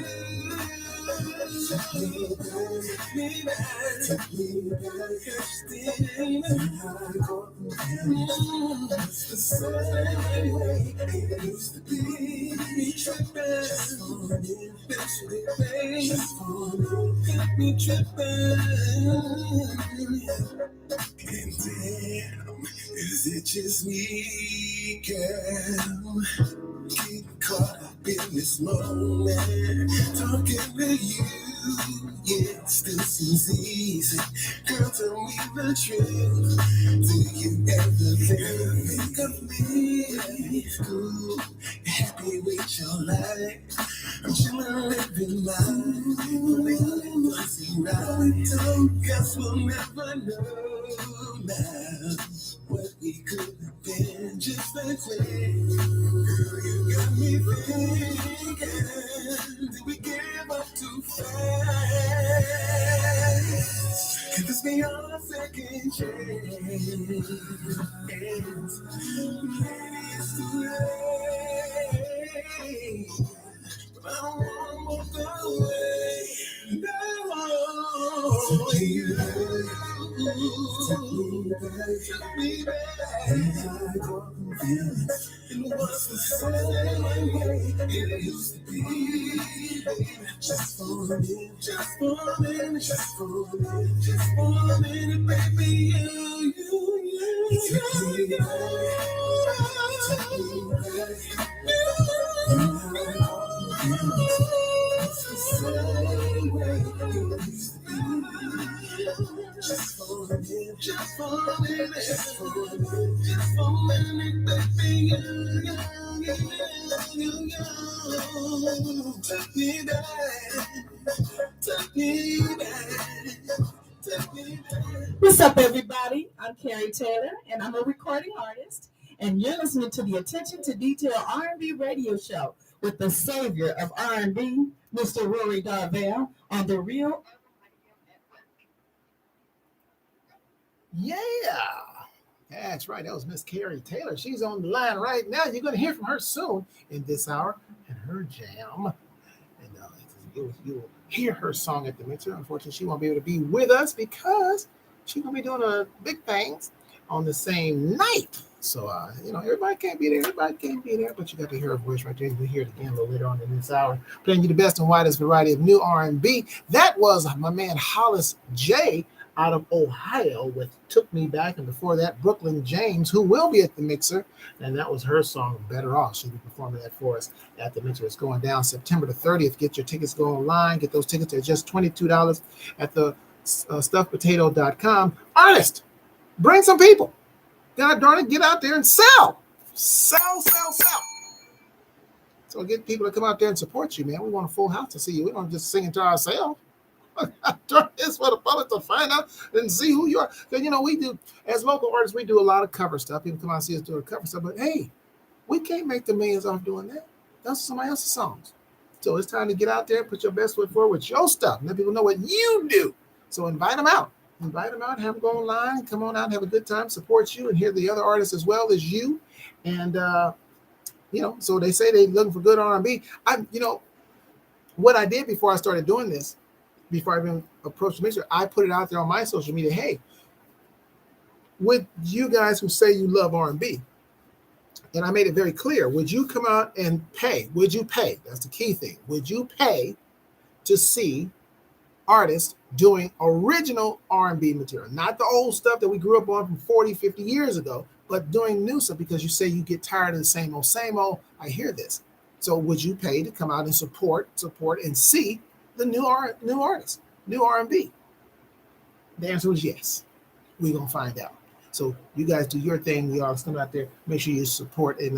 Take me back, take me back. It's the same way it used to be. Tripping, just for a minute, baby. Just for a minute, got me tripping. And damn, is it just me, girl? Get caught up in this moment, talking to you, yeah, still seems easy. Girl, tell me the truth. Do you ever think of me? Cool, happy with your life. I'm chillin', living life. Living wasn't right. Don't guess we'll never know now what we could have been. Just that quick, girl, you got me thinking. Did we give up too fast? Could this be our second chance? Maybe it's too late. But I don't want to walk away. No. Take me back. And I got confused. It was the same way it used to be. Just for a minute, just for a minute, just for a minute, just for a minute, baby. You took me back. Took me back. And I got confused. It's the same way it used to be. Just for a minute, just for a minute, just for a minute, just for a minute, baby. What's up, everybody? I'm Carrie Taylor, and I'm a recording artist. And you're listening to the Attention to Detail R&B radio show with the savior of R&B, Mr. Rory Darvell, on the Real. Yeah. That's right. That was Miss Carrie Taylor. She's on the line right now. You're going to hear from her soon in this hour and her jam. And you'll hear her song at the mixer. Unfortunately, she won't be able to be with us because she's going to be doing big things on the same night. So, everybody can't be there. Everybody can't be there, but you got to hear her voice right there. You'll hear it again a little later on in this hour. Playing you the best and widest variety of new R&B. That was my man Hollis J. out of Ohio with Took Me Back, and before that, Brooklyn James, who will be at the mixer, and that was her song, Better Off. She'll be performing that for us at the mixer. It's going down September the 30th. Get your tickets, go online, get those tickets. They're just $22 at the stuffedpotato.com. Artist, bring some people. God darn it, get out there and sell. Sell. So get people to come out there and support you, man. We want a full house to see you. We don't just sing it to ourselves. It's for the public to find out and see who you are. Because, we do, as local artists, we do a lot of cover stuff. People come out and see us doing cover stuff. But, hey, we can't make the millions off doing that. That's somebody else's songs. So it's time to get out there, put your best foot forward with your stuff. And let people know what you do. So invite them out. Invite them out, have them go online, come on out and have a good time, support you, and hear the other artists as well as you. And, so they say they're looking for good R&B. What I did before I started doing this, before I even approached the mixer, I put it out there on my social media. Hey, with you guys who say you love R&B, and I made it very clear, would you come out and pay? Would you pay? That's the key thing. Would you pay to see artists doing original R&B material? Not the old stuff that we grew up on from 40, 50 years ago, but doing new stuff because you say you get tired of the same old. I hear this. So would you pay to come out and support and see the new artists, new R&B? The answer was yes. We're going to find out. So you guys do your thing. We all come out there. Make sure you support and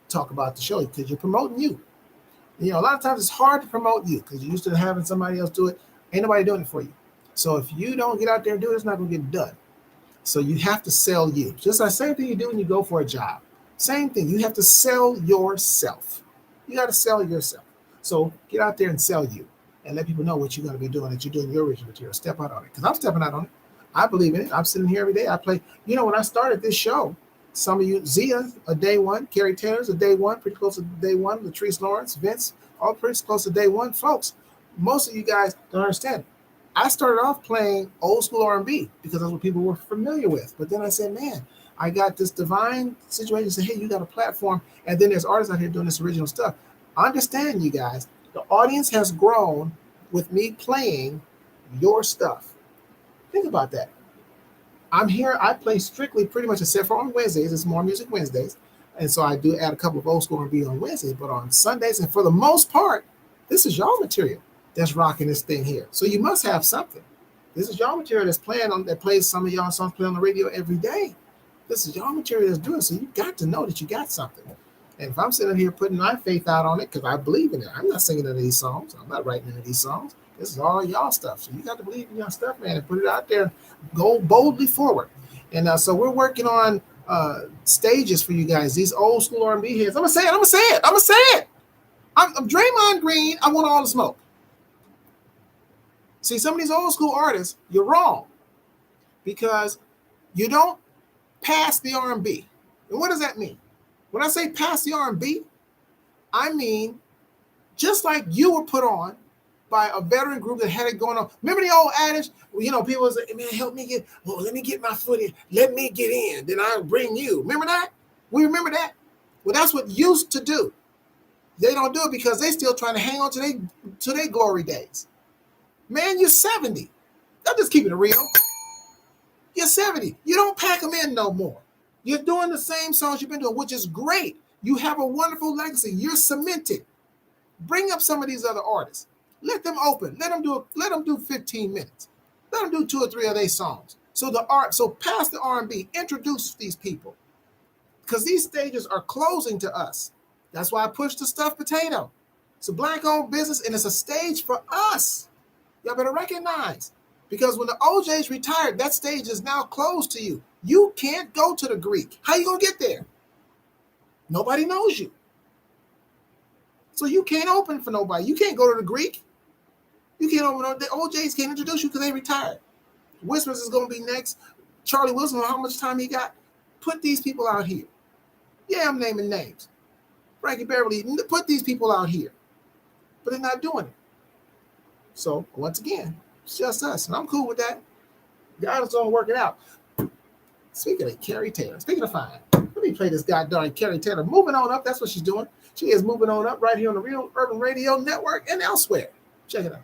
talk about the show because you're promoting you. A lot of times it's hard to promote you because you're used to having somebody else do it. Ain't nobody doing it for you. So if you don't get out there and do it, it's not going to get done. So you have to sell you. Just the same thing you do when you go for a job. Same thing. You have to sell yourself. You got to sell yourself. So get out there and sell you and let people know what you're going to be doing, that you're doing your original material. Step out on it. Because I'm stepping out on it. I believe in it. I'm sitting here every day. I play. When I started this show, some of you, Zia, a day one, Carrie Taylor's a day one, pretty close to day one, Latrice Lawrence, Vince, all pretty close to day one. Folks, most of you guys don't understand it. I started off playing old school R&B because that's what people were familiar with. But then I said, man, I got this divine situation. Say, hey, you got a platform. And then there's artists out here doing this original stuff. Understand, you guys, the audience has grown with me playing your stuff. Think about that. I'm here. I play strictly pretty much except for on Wednesdays. It's More Music Wednesdays. And so I do add a couple of old school R&B on Wednesdays. But on Sundays, and for the most part, this is y'all material that's rocking this thing here. So you must have something. This is y'all material that's that plays some of y'all songs play on the radio every day. This is y'all material that's doing it. So you got to know that you got something. And if I'm sitting here putting my faith out on it, because I believe in it, I'm not singing any of these songs. I'm not writing any of these songs. This is all y'all stuff. So you got to believe in your stuff, man, and put it out there. Go boldly forward. And so we're working on stages for you guys. These old school R&B heads. I'm gonna say it. I'm Draymond Green. I want all the smoke. See, some of these old school artists, you're wrong because you don't pass the R&B. And what does that mean? When I say pass the R&B, I mean just like you were put on by a veteran group that had it going on. Remember the old adage? People was like, man, let me get my foot in. Let me get in. Then I'll bring you. Remember that? We remember that? Well, that's what used to do. They don't do it because they still trying to hang on to their glory days. Man, you're 70. I'm just keeping it real. You're 70. You don't pack them in no more. You're doing the same songs you've been doing, which is great. You have a wonderful legacy. You're cemented. Bring up some of these other artists. Let them open. Let them do 15 minutes. Let them do 2 or 3 of their songs. So pass the R&B. Introduce these people. because these stages are closing to us. That's why I pushed the stuffed potato. It's a Black-owned business, and it's a stage for us. Y'all better recognize. Because when the OJs retired, that stage is now closed to you. You can't go to the Greek. How you going to get there? Nobody knows you. So you can't open for nobody. You can't go to the Greek. You can't open. The OJs can't introduce you because they retired. Whispers is going to be next. Charlie Wilson, how much time he got? Put these people out here. Yeah, I'm naming names. Frankie Beverly, put these people out here. But they're not doing it. So, once again, it's just us. And I'm cool with that. God is going to work it out. Speaking of Carrie Taylor, speaking of fine, let me play this goddamn Carrie Taylor. Moving on up. That's what she's doing. She is moving on up right here on the Real Urban Radio Network and elsewhere. Check it out.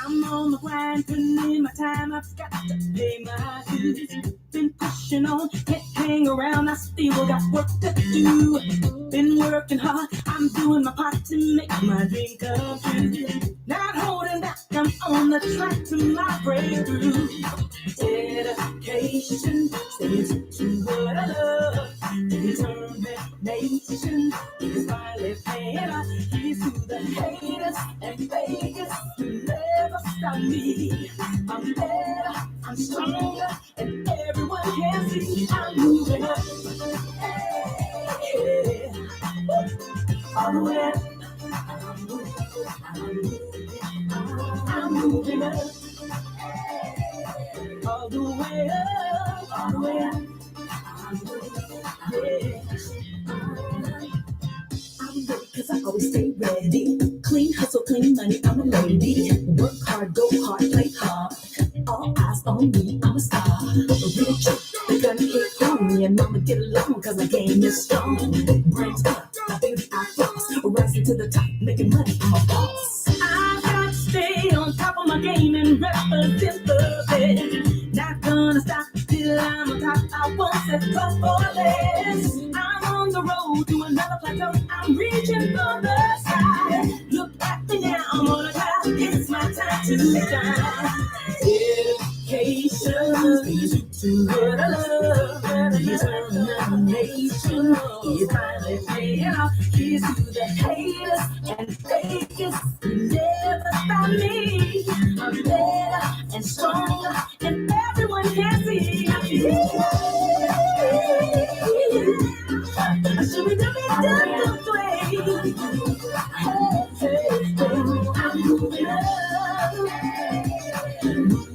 I'm on the grind, putting in my time. I've got to pay my dues. Been pushing on, can't hang around. I still got work to do. Been working hard, I'm doing my part to make my dream come true. Not holding back, I'm on the track to my breakthrough. Dedication, staying to what I love. Determination is finally paying off. Here's to the haters and fakers who never stop me. I'm better, I'm stronger, and everyone can see I'm moving up. Hey, all the way up. I'm moving up. All the way up, all the way up. Yeah. I'm ready cause I always stay ready. Clean hustle, clean money, I'm a lady. Work hard, go hard, play hard. All eyes on me, I'm a star. A real chick, they're gonna hit on me. And mama get along cause my game is strong. Brains up, my baby I floss. Rising to the top, making money, I'm a boss. I got to stay on top of my game and represent the best. Not gonna stop till I'm on top. I won't settle for less. I'm on the road to another plateau. I'm reaching for the sky. Look at me now, I'm on a cloud. It's my time to shine. Dedication to what I love. Determination is finally paying off. Here's to the haters and fakers who never stop me. I'm better and stronger, and everyone can see. I should be doing it this way. Hey, I'm moving up.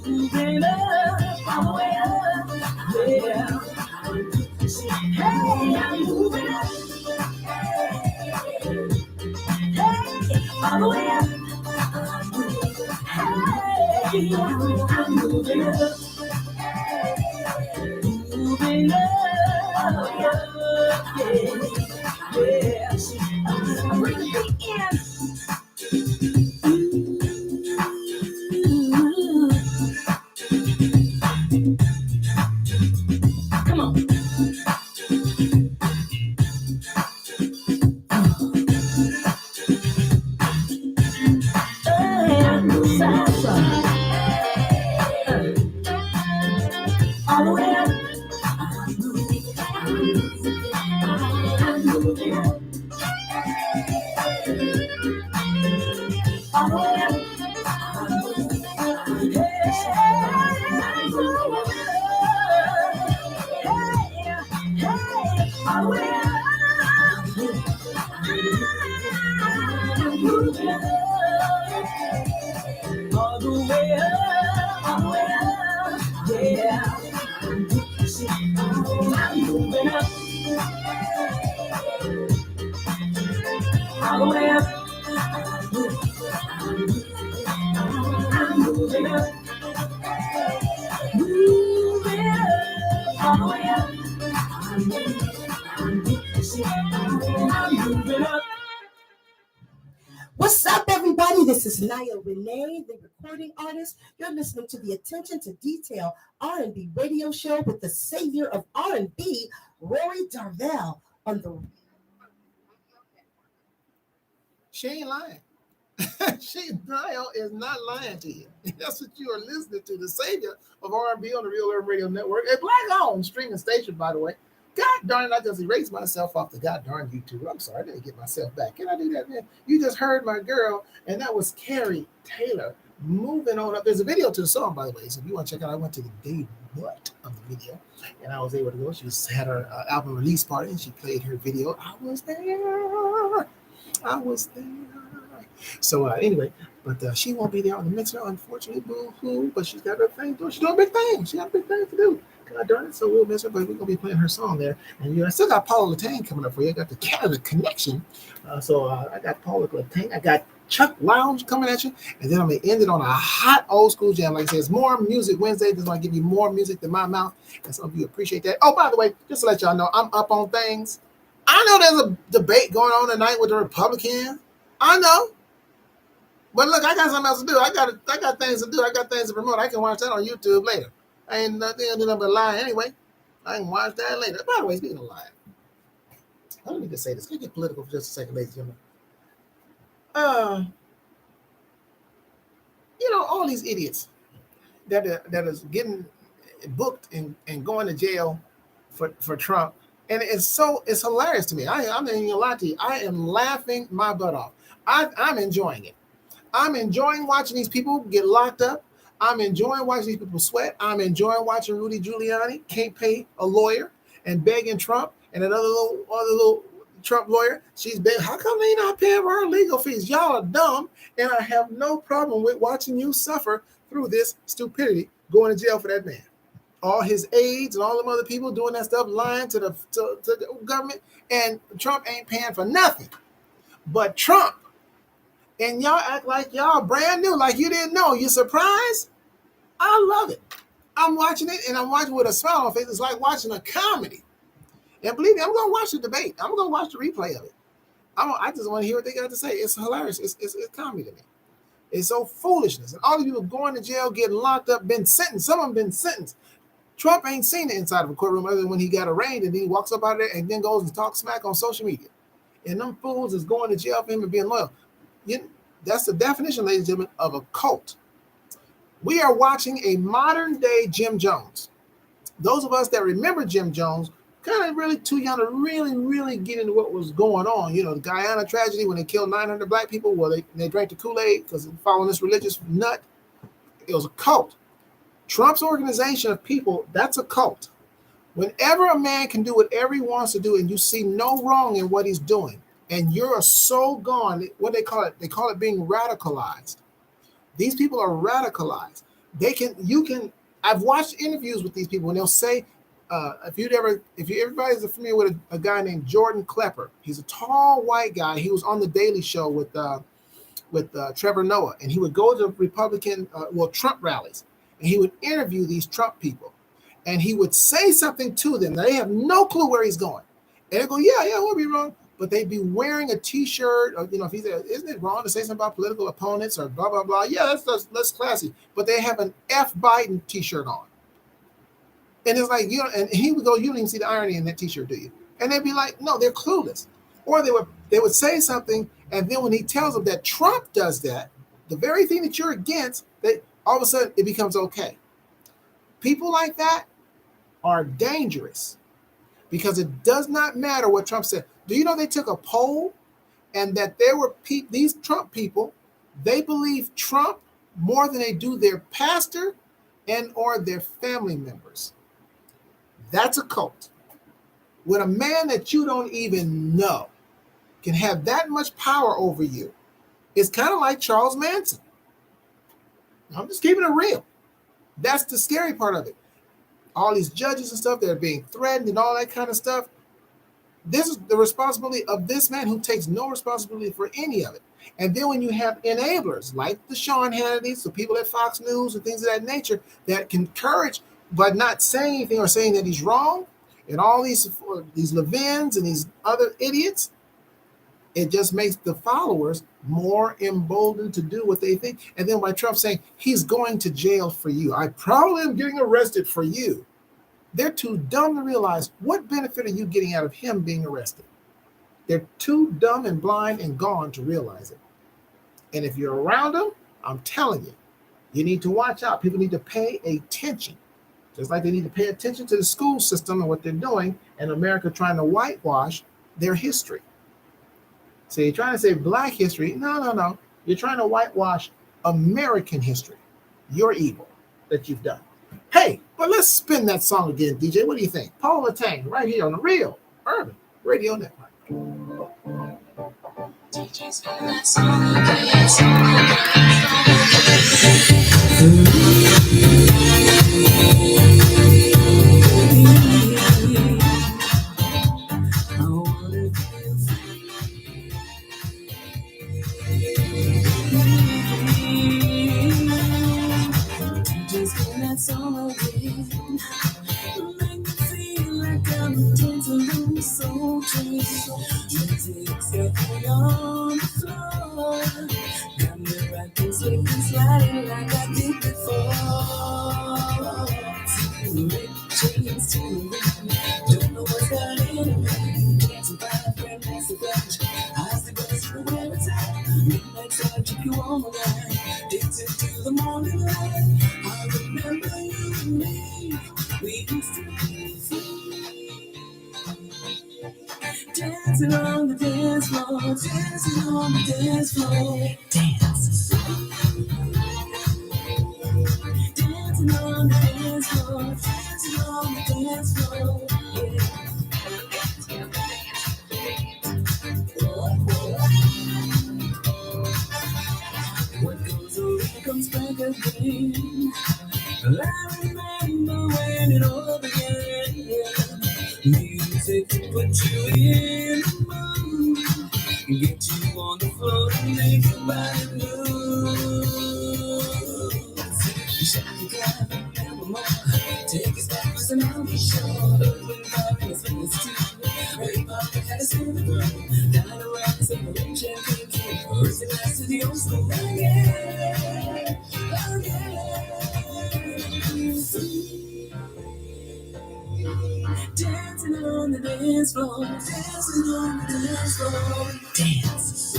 Moving up, all the way up. Yeah. Hey, I'm moving up. Hey, all the way up. Hey, I'm moving up. Moving up, yeah. I'm bringing the beat in. Come on. Salsa. All the way up. I'm moving up. All the way up. All the way up. All the way up, all the way up, yeah. I'm moving up. All the way up. I'm moving up. Moving up, all the way up. I'm moving up. What's up, everybody? everybody, this is Naya Renee, the recording artist. You're listening to the Attention to Detail R&B radio show with the savior of R&B, Rory Darvell, on the... She ain't lying. Naya is not lying to you. That's what you are listening to, the savior of R&B on the Real Urban Radio Network, a black-owned streaming station, by the way. God darn it, I just erased myself off the god darn YouTube. I'm sorry, I didn't get myself back. Can I do that, man? You just heard my girl, and that was Carrie Taylor. Moving on up. There's a video to the song, by the way, so if you want to check it out, I went to the debut of the video, and I was able to go. She had her album release party, and she played her video. I was there. So anyway, but she won't be there on the mixer, unfortunately, boo-hoo, but she's got her thing doing. She's doing a big thing. She got a big thing to do. God darn it, so we'll miss her, but we're going to be playing her song there. And I still got Paula Latane coming up for you. I got the Canada Connection. So I got Paula Latane. I got Chuck Lounge coming at you. And then I'm going to end it on a hot old school jam. Like I said, it's more music Wednesday. Just want to give you more music than my mouth. And some of you appreciate that. Oh, by the way, just to let y'all know, I'm up on things. I know there's a debate going on tonight with the Republicans. I know. But look, I got something else to do. I got things to do. I got things to promote. I can watch that on YouTube later. I ain't nothing but lying anyway. I can watch that later. By the way, speaking of lying, let me just say this. Can I get political for just a second, ladies and gentlemen? All these idiots that is getting booked and going to jail for Trump, and it's hilarious to me. I'm not even gonna lie to you. I am laughing my butt off. I'm enjoying it. I'm enjoying watching these people get locked up. I'm enjoying watching these people sweat. I'm enjoying watching Rudy Giuliani can't pay a lawyer and begging Trump and another little Trump lawyer. She's begging, how come they not paying for her legal fees? Y'all are dumb, and I have no problem with watching you suffer through this stupidity going to jail for that man. All his aides and all them other people doing that stuff, lying to the government, and Trump ain't paying for nothing. But Trump, and y'all act like y'all brand new, like you didn't know. You surprised? I love it. I'm watching it, and I'm watching with a smile on my face. It's like watching a comedy. And believe me, I'm going to watch the debate. I'm going to watch the replay of it. I just want to hear what they got to say. It's hilarious. It's comedy to me. It's so foolishness. And all these people going to jail, getting locked up, been sentenced. Some of them been sentenced. Trump ain't seen the inside of a courtroom other than when he got arraigned, and he walks up out of there and then goes and talks smack on social media. And them fools is going to jail for him and being loyal. That's the definition, ladies and gentlemen, of a cult. We are watching a modern day Jim Jones. Those of us that remember Jim Jones, kind of really too young to really get into what was going on. The Guyana tragedy when they killed 900 black people. Well, they drank the Kool-Aid because following this religious nut. It was a cult. Trump's organization of people, that's a cult. Whenever a man can do whatever he wants to do and you see no wrong in what he's doing, and you're so gone, what they call it being radicalized. These people are radicalized. I've watched interviews with these people and they'll say, everybody's familiar with a guy named Jordan Klepper. He's a tall white guy. He was on the Daily Show with Trevor Noah, and he would go to Republican, Trump rallies, and he would interview these Trump people, and he would say something to them. Now, they have no clue where he's going, and they go, yeah, we'll be wrong. But they'd be wearing a T-shirt, or if he said, "Isn't it wrong to say something about political opponents?" or blah blah blah. Yeah, that's classy. But they have an F Biden T-shirt on, and it's like and he would go, "You don't even see the irony in that T-shirt, do you?" And they'd be like, "No, they're clueless." Or they would say something, and then when he tells them that Trump does that, the very thing that you're against, that all of a sudden it becomes okay. People like that are dangerous because it does not matter what Trump said. Do you know they took a poll and that there were these Trump people, they believe Trump more than they do their pastor and or their family members. That's a cult. When a man that you don't even know can have that much power over you, it's kind of like Charles Manson. I'm just keeping it real. That's the scary part of it. All these judges and stuff that are being threatened and all that kind of stuff. This is the responsibility of this man who takes no responsibility for any of it. And then when you have enablers like the Sean Hannitys, the people at Fox News and things of that nature that can encourage but not saying anything or saying that he's wrong, and all these Levins and these other idiots, It just makes the followers more emboldened to do what they think. And then by Trump saying he's going to jail for you, I probably am getting arrested for you. They're too dumb to realize what benefit are you getting out of him being arrested. They're too dumb and blind and gone to realize it. And if you're around them, I'm telling you, you need to watch out. People need to pay attention. Just like they need to pay attention to the school system and what they're doing in America trying to whitewash their history. So you're trying to say Black history. No. You're trying to whitewash American history. Your evil that you've done. Hey, but let's spin that song again, DJ. What do you think? Paul Latang, right here on the Real Urban Radio Network. DJ, spin that song again. Make me feel like I'm a dancing soldier. Music's got me on the floor. Got me rocking, slipping, sliding like I did before. Red chains to the ring. Don't know what's got in me. Dancing by a friend, that's the bunch. Eyes the girls who wear it out. Midnight side, keep you on the line. Dancing till the morning light. I remember you and me. We used to be free. Dancing on the dance floor. Dancing on the dance floor. Dance. Dancing on the dance floor. Dancing on the dance floor. Yeah. What goes away comes back again. I remember when it all began. Music to put you in the mood, get you on the floor and make your body move. Shine your glass, never more. Take a step, and I'll be sure. Open fire and fitness too. Rain pop, had a spin around. Down the rocks and the rich champagne king. Raise the glass to the old school. Oh yeah. Dancing on the dance floor, dancing on the dance floor, dance.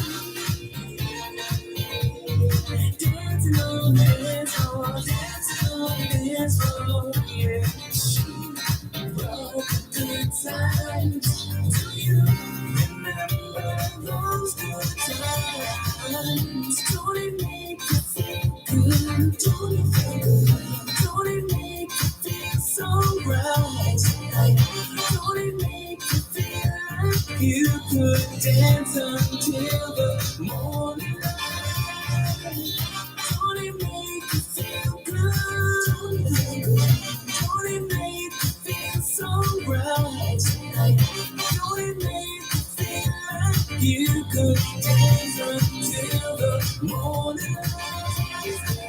Dancing on the dance floor, dancing on the dance floor, yeah. Brought the good times. Do you remember those good times? Don't it make you feel good? Don't it feel good? Don't it make you feel so right? Don't it make you feel like you could dance until the morning light? Don't it make you feel good? Don't it make you feel so right? Don't it make you feel like you could dance until the morning light?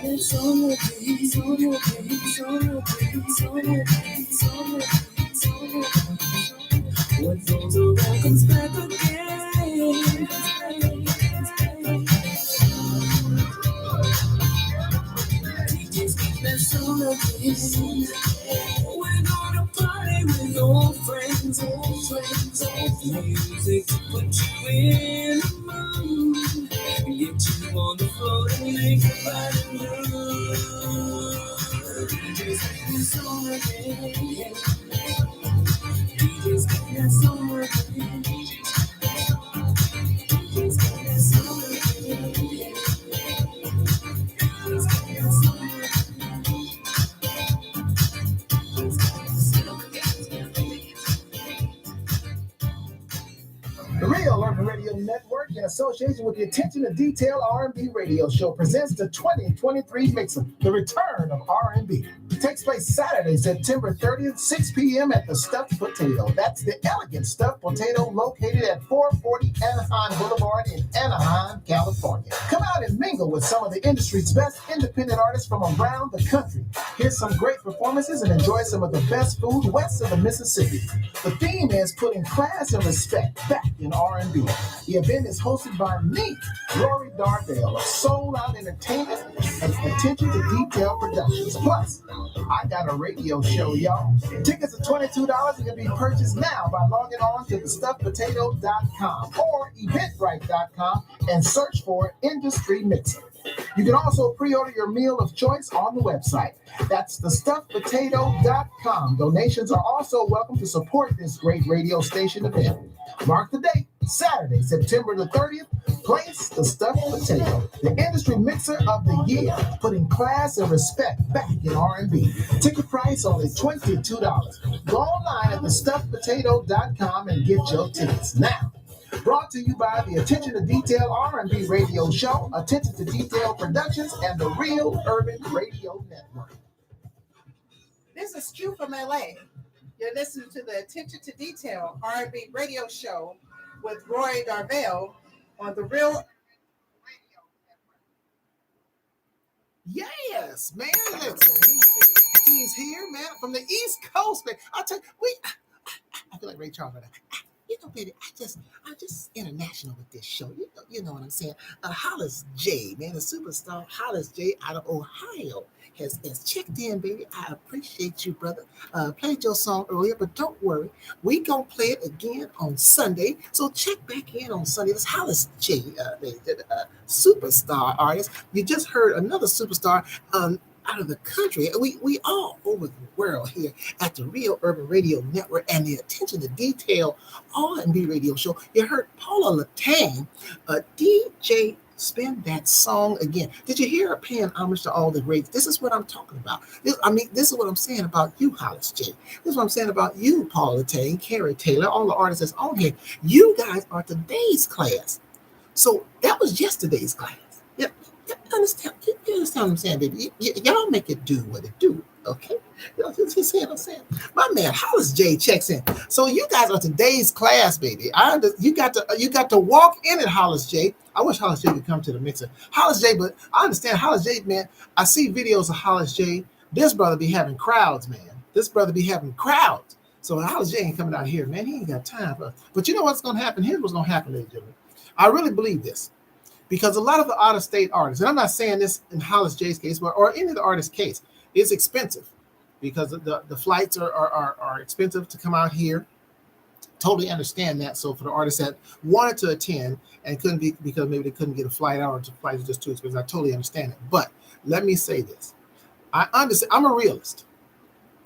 It's on the beat, it's on the beat, it's on the beat, it's on the beat, it's on the beat. What goes around comes back again. DJs keep that song again. We're gonna party with old friends, old friends, old music to put you in the mood, get you on the floor and make your body move. DJs keep that song again. DJs keep that song again. DJs keep that song again. DJs keep that song again. The Real Urban Radio Network, in association with the Attention to Detail R&B radio show, presents the 2023 Mix-Up, the return of R&B. It takes place Saturday, September 30th, 6 p.m. at the Stuffed Potato. That's the elegant Stuffed Potato located at 440 Anaheim Boulevard in Anaheim, California. Come out and mingle with some of the industry's best independent artists from around the country. Hear some great performances and enjoy some of the best food west of the Mississippi. The theme is putting class and respect back in R&B. The event is hosted by me, Rory Darvell of Soul Out Entertainment and Attention to Detail Productions. Plus, I got a radio show, y'all. Tickets are $22 and can be purchased now by logging on to thestuffedpotato.com or eventbrite.com and search for Industry Mixer. You can also pre-order your meal of choice on the website. That's thestuffedpotato.com. Donations are also welcome to support this great radio station event. Mark the date, Saturday, September the 30th. Place the Stuffed Potato, the industry mixer of the year, putting class and respect back in R&B. Ticket price only $22. Go online at thestuffedpotato.com and get your tickets now. Brought to you by the Attention to Detail R&B Radio Show, Attention to Detail Productions, and the Real Urban Radio Network. This is Q from LA. You're listening to the Attention to Detail R&B Radio Show with Roy Darvell on the Real. Yes, man. Listen, he's here, man, from the East Coast, man. I tell you, I feel like Ray Charles right now. You know, baby, I'm just international with this show. You know what I'm saying? Hollis J, man, the superstar Hollis J out of Ohio has checked in, baby. I appreciate you, brother. Played your song earlier, but don't worry. We gonna play it again on Sunday. So check back in on Sunday. It's Hollis J, superstar artist. You just heard another superstar out of the country. We all over the world here at the Real Urban Radio Network and the Attention to Detail R&B Radio Show. You heard Paula Latang, DJ Spin That Song Again. Did you hear her paying homage to all the greats? This is what I'm talking about. This is what I'm saying about you, Hollis J. This is what I'm saying about you, Paula Latang, Carrie Taylor, all the artists that's on here. You guys are today's class. So that was yesterday's class. Yep. You understand what I'm saying, baby? Y'all make it do what it do, okay? You see what I'm saying? My man, Hollis J checks in. So you guys are today's class, baby. You got to walk in at Hollis J. I wish Hollis J could come to the mixer. Hollis J, but I understand Hollis J, man. I see videos of Hollis J. This brother be having crowds, man. This brother be having crowds. So Hollis J ain't coming out here, man. He ain't got time for us. But you know what's going to happen? Here's what's going to happen, ladies and gentlemen. I really believe this. Because a lot of the out-of-state artists, and I'm not saying this in Hollis J's case, but or any of the artists' case, it's expensive because the flights are expensive to come out here. Totally understand that. So for the artists that wanted to attend and couldn't be because maybe they couldn't get a flight out or the flight was just too expensive, I totally understand it. But let me say this: I understand. I'm a realist.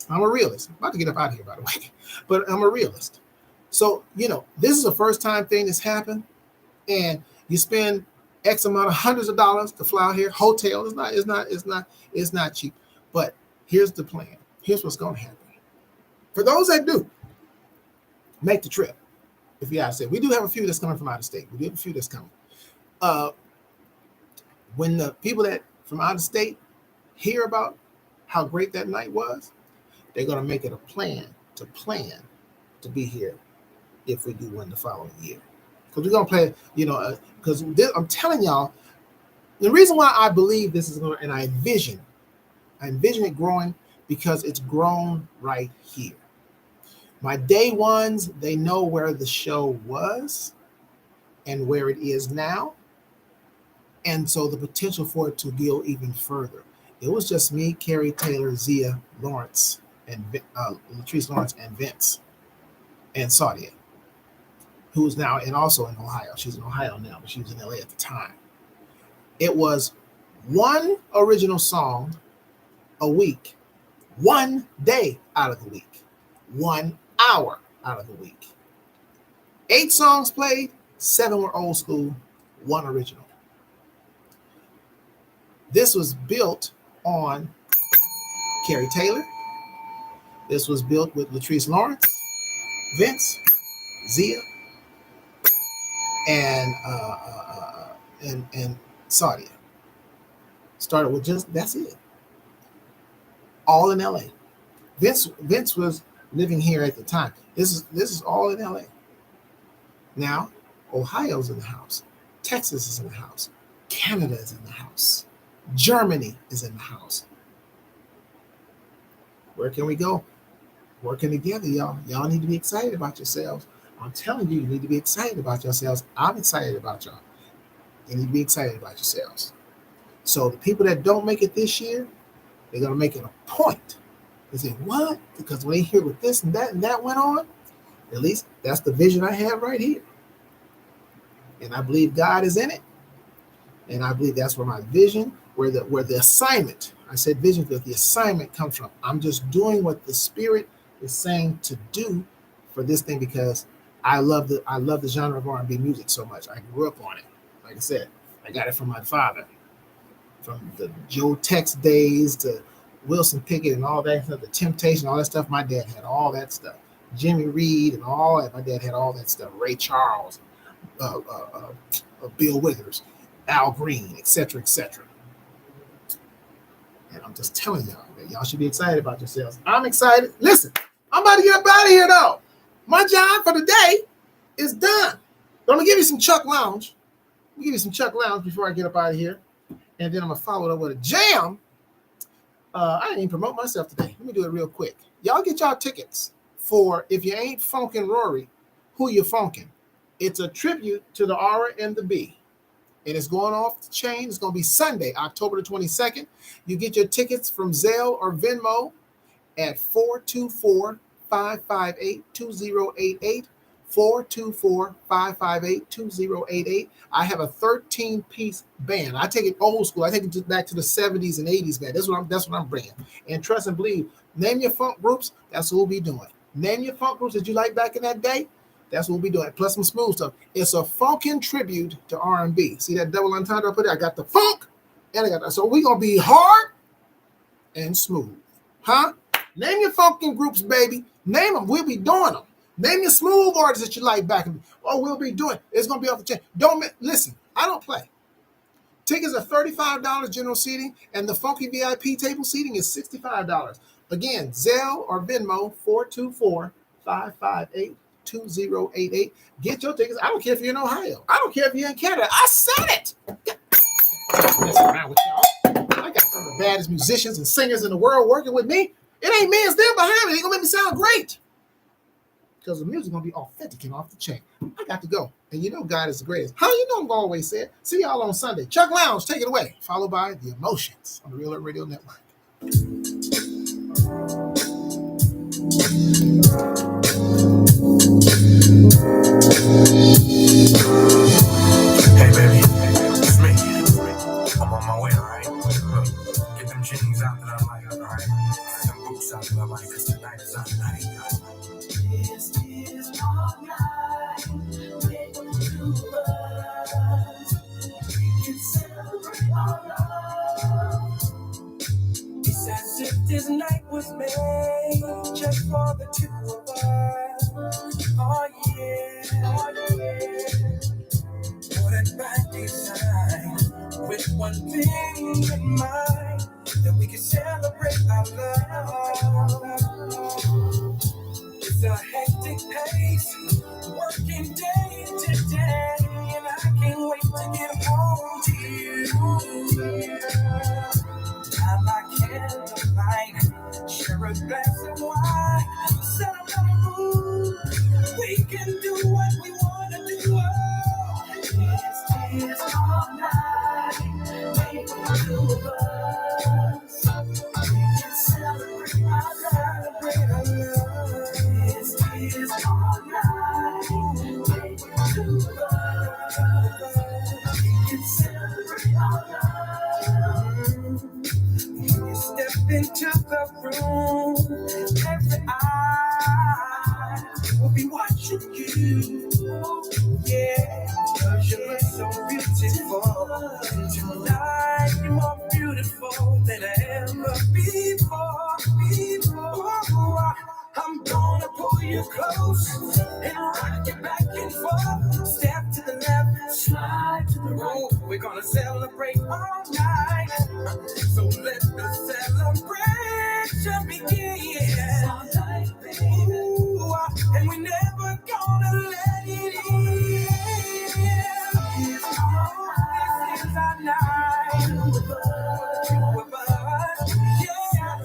I'm about to get up out of here, by the way, but I'm a realist. So this is a first-time thing that's happened, and you spend X amount of hundreds of dollars to fly out here. Hotel is not cheap. But here's the plan. Here's what's going to happen. For those that do make the trip, if you ask it, we do have a few that's coming from out of state. We do have a few that's coming. When the people that from out of state hear about how great that night was, they're going to make it a plan to be here if we do win the following year. Because we're going to play, because I'm telling y'all, the reason why I believe this is going to, and I envision it growing because it's grown right here. My day ones, they know where the show was and where it is now. And so the potential for it to go even further. It was just me, Carrie Taylor, Zia Lawrence, and Latrice Lawrence, and Vince, and Saudia, who's now also in Ohio. She's in Ohio now, but she was in LA at the time. It was one original song a week, one day out of the week, 1 hour out of the week. 8 songs played, 7 were old school, 1 original. This was built on Carrie Taylor. This was built with Latrice Lawrence, Vince, Zia, and Saudia. Started with that's it. All in LA. Vince was living here at the time. This is all in LA. Now, Ohio's in the house. Texas is in the house. Canada is in the house. Germany is in the house. Where can we go? Working together, y'all. Y'all need to be excited about yourselves. I'm telling you, you need to be excited about yourselves. I'm excited about y'all. You need to be excited about yourselves. So the people that don't make it this year, they're gonna make it a point. They say, what? Because when they hear what this and that went on, at least that's the vision I have right here. And I believe God is in it. And I believe that's where my vision, where the assignment, I said vision because the assignment comes from. I'm just doing what the Spirit is saying to do for this thing because I love the genre of R&B music so much. I grew up on it. Like I said, I got it from my father. From the Joe Tex days to Wilson Pickett and all that stuff, the Temptation, all that stuff. My dad had all that stuff. Jimmy Reed and all that. My dad had all that stuff. Ray Charles, Bill Withers, Al Green, etc., etc. And I'm just telling y'all that y'all should be excited about yourselves. I'm excited. Listen, I'm about to get up out of here though. My job for the day is done. But I'm gonna give you some Chuck Lounge. I'm gonna give you some Chuck Lounge before I get up out of here. And then I'm gonna follow it up with a jam. I didn't even promote myself today. Let me do it real quick. Y'all get y'all tickets for If You Ain't Funkin' Rory, Who You Funkin'? It's a tribute to the R and the B. And it's going off the chain. It's going to be Sunday, October the 22nd. You get your tickets from Zelle or Venmo at 424-558-2088. 424-558-2088. I have a 13-piece band. I take it old school. I take it back to the 70s and 80s band. That's what I'm bringing. And trust and believe, name your funk groups. That's what we'll be doing. Name your funk groups that you like back in that day. That's what we'll be doing. Plus some smooth stuff. It's a funkin' tribute to R&B. See that double entendre I put there? I got the funk and I got that. So we're going to be hard and smooth. Huh? Name your funkin' groups, baby. Name them. We'll be doing them. Name your smooth artists that you like back in. Oh, we'll be doing. It's going to be off the chain. Listen, I don't play. Tickets are $35 general seating, and the funky VIP table seating is $65. Again, Zelle or Venmo, 424-558-2088. Get your tickets. I don't care if you're in Ohio. I don't care if you're in Canada. I said it. Mess around with y'all. I got some of the baddest musicians and singers in the world working with me. It ain't me, it's them behind me. They're going to make me sound great. Because the music's going to be authentic and off the chain. I got to go. And you know God is the greatest. How you know I'm going to always say it? See y'all on Sunday. Chuck Lounge, take it away. Followed by The Emotions on the Real Earth Radio Network. Hey baby, it's me. I'm on my way, alright? Get them jeans out that I like, alright? Them boots out that I like, cause tonight is our night. This is our night. Take to us. We can celebrate our love. It's as if this night was made just for the two of us. Oh yeah, oh yeah. Ordered by design, with one thing in mind, that we can celebrate our love. It's a hectic pace, working day to day, and I can't wait to get home to you. By my candlelight, share a glass of wine, set up on the moon. We can do what we want to do. This is our night. Make the two of us. We can celebrate our love. This is our night. Make the two of us. We can celebrate our love. When you step into the room, every eye will be watching you. Yeah, cause you look so beautiful. Tonight you're more beautiful than ever before. I'm gonna pull you close and rock you back and forth. Step to the left, slide to the right. We're gonna celebrate all night. So let the celebration begin. Ooh, and we never gonna let it in. This is our night. Two of us, yeah.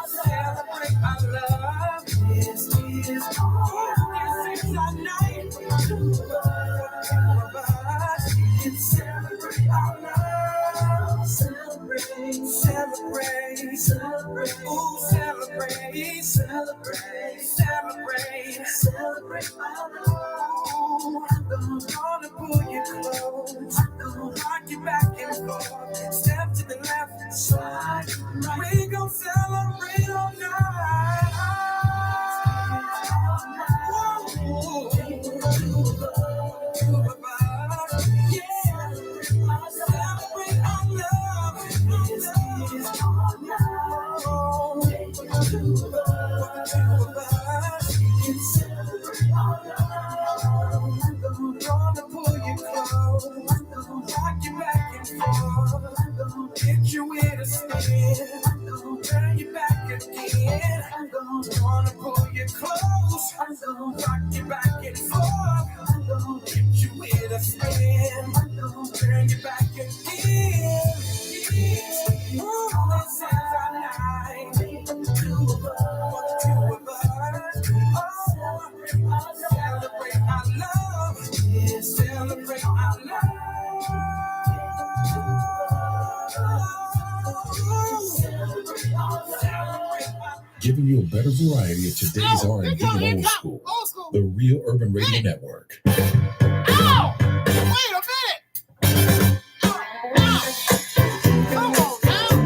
Celebrate our love. This is our night. our love. Celebrate, celebrate, celebrate. Ooh, celebrate, celebrate, celebrate, celebrate our love. I'm gonna pull you close. I'm gonna rock you back and forth. Step to the left, slide right. We gon' celebrate all night. Whoa. Gonna pull you close, rock you back and forth, hit you with a spin, turn you back again. Gonna pull you close, rock you back and forth, hit you with a spin, turn you back again. Ooh, this is our night, two of us. Oh, celebrate our love. Yeah, celebrate our love. Giving you a better variety of today's R&B and old school. The Real Urban Radio Network. Ow! Wait a minute! Come on now!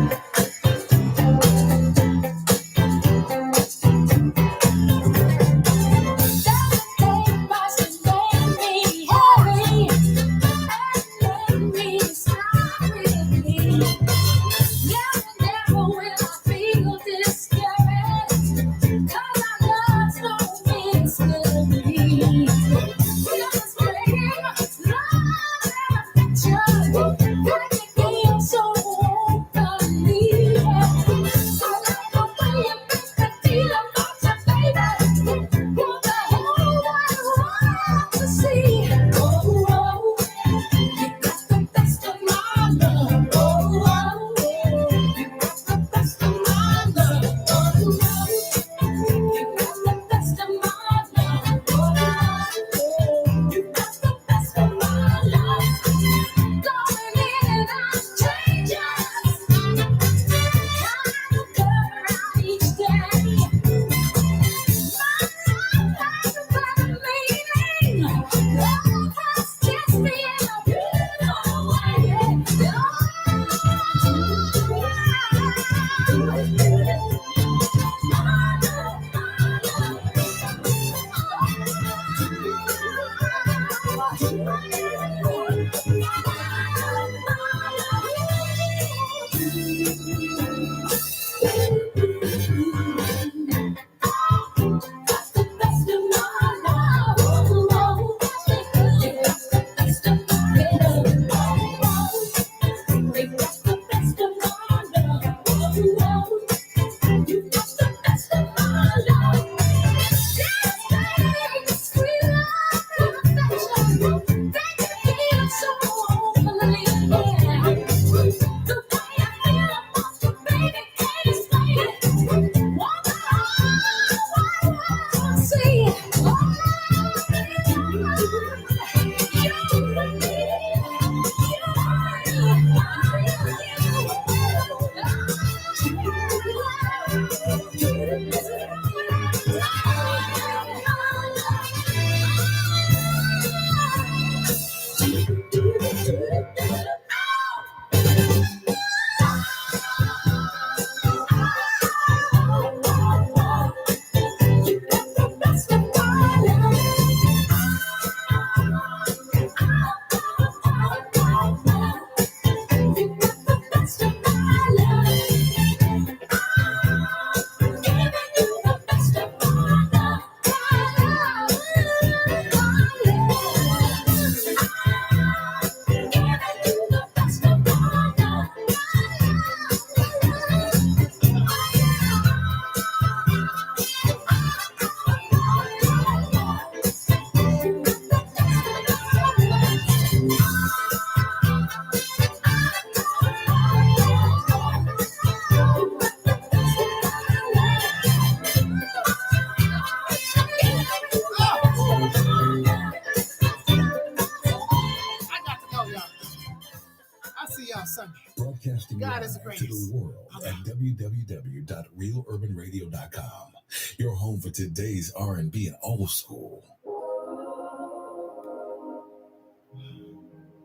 y'all Sunday. Broadcasting God live is the to greatest. the world at www.realurbanradio.com. Your home for today's R&B and old school.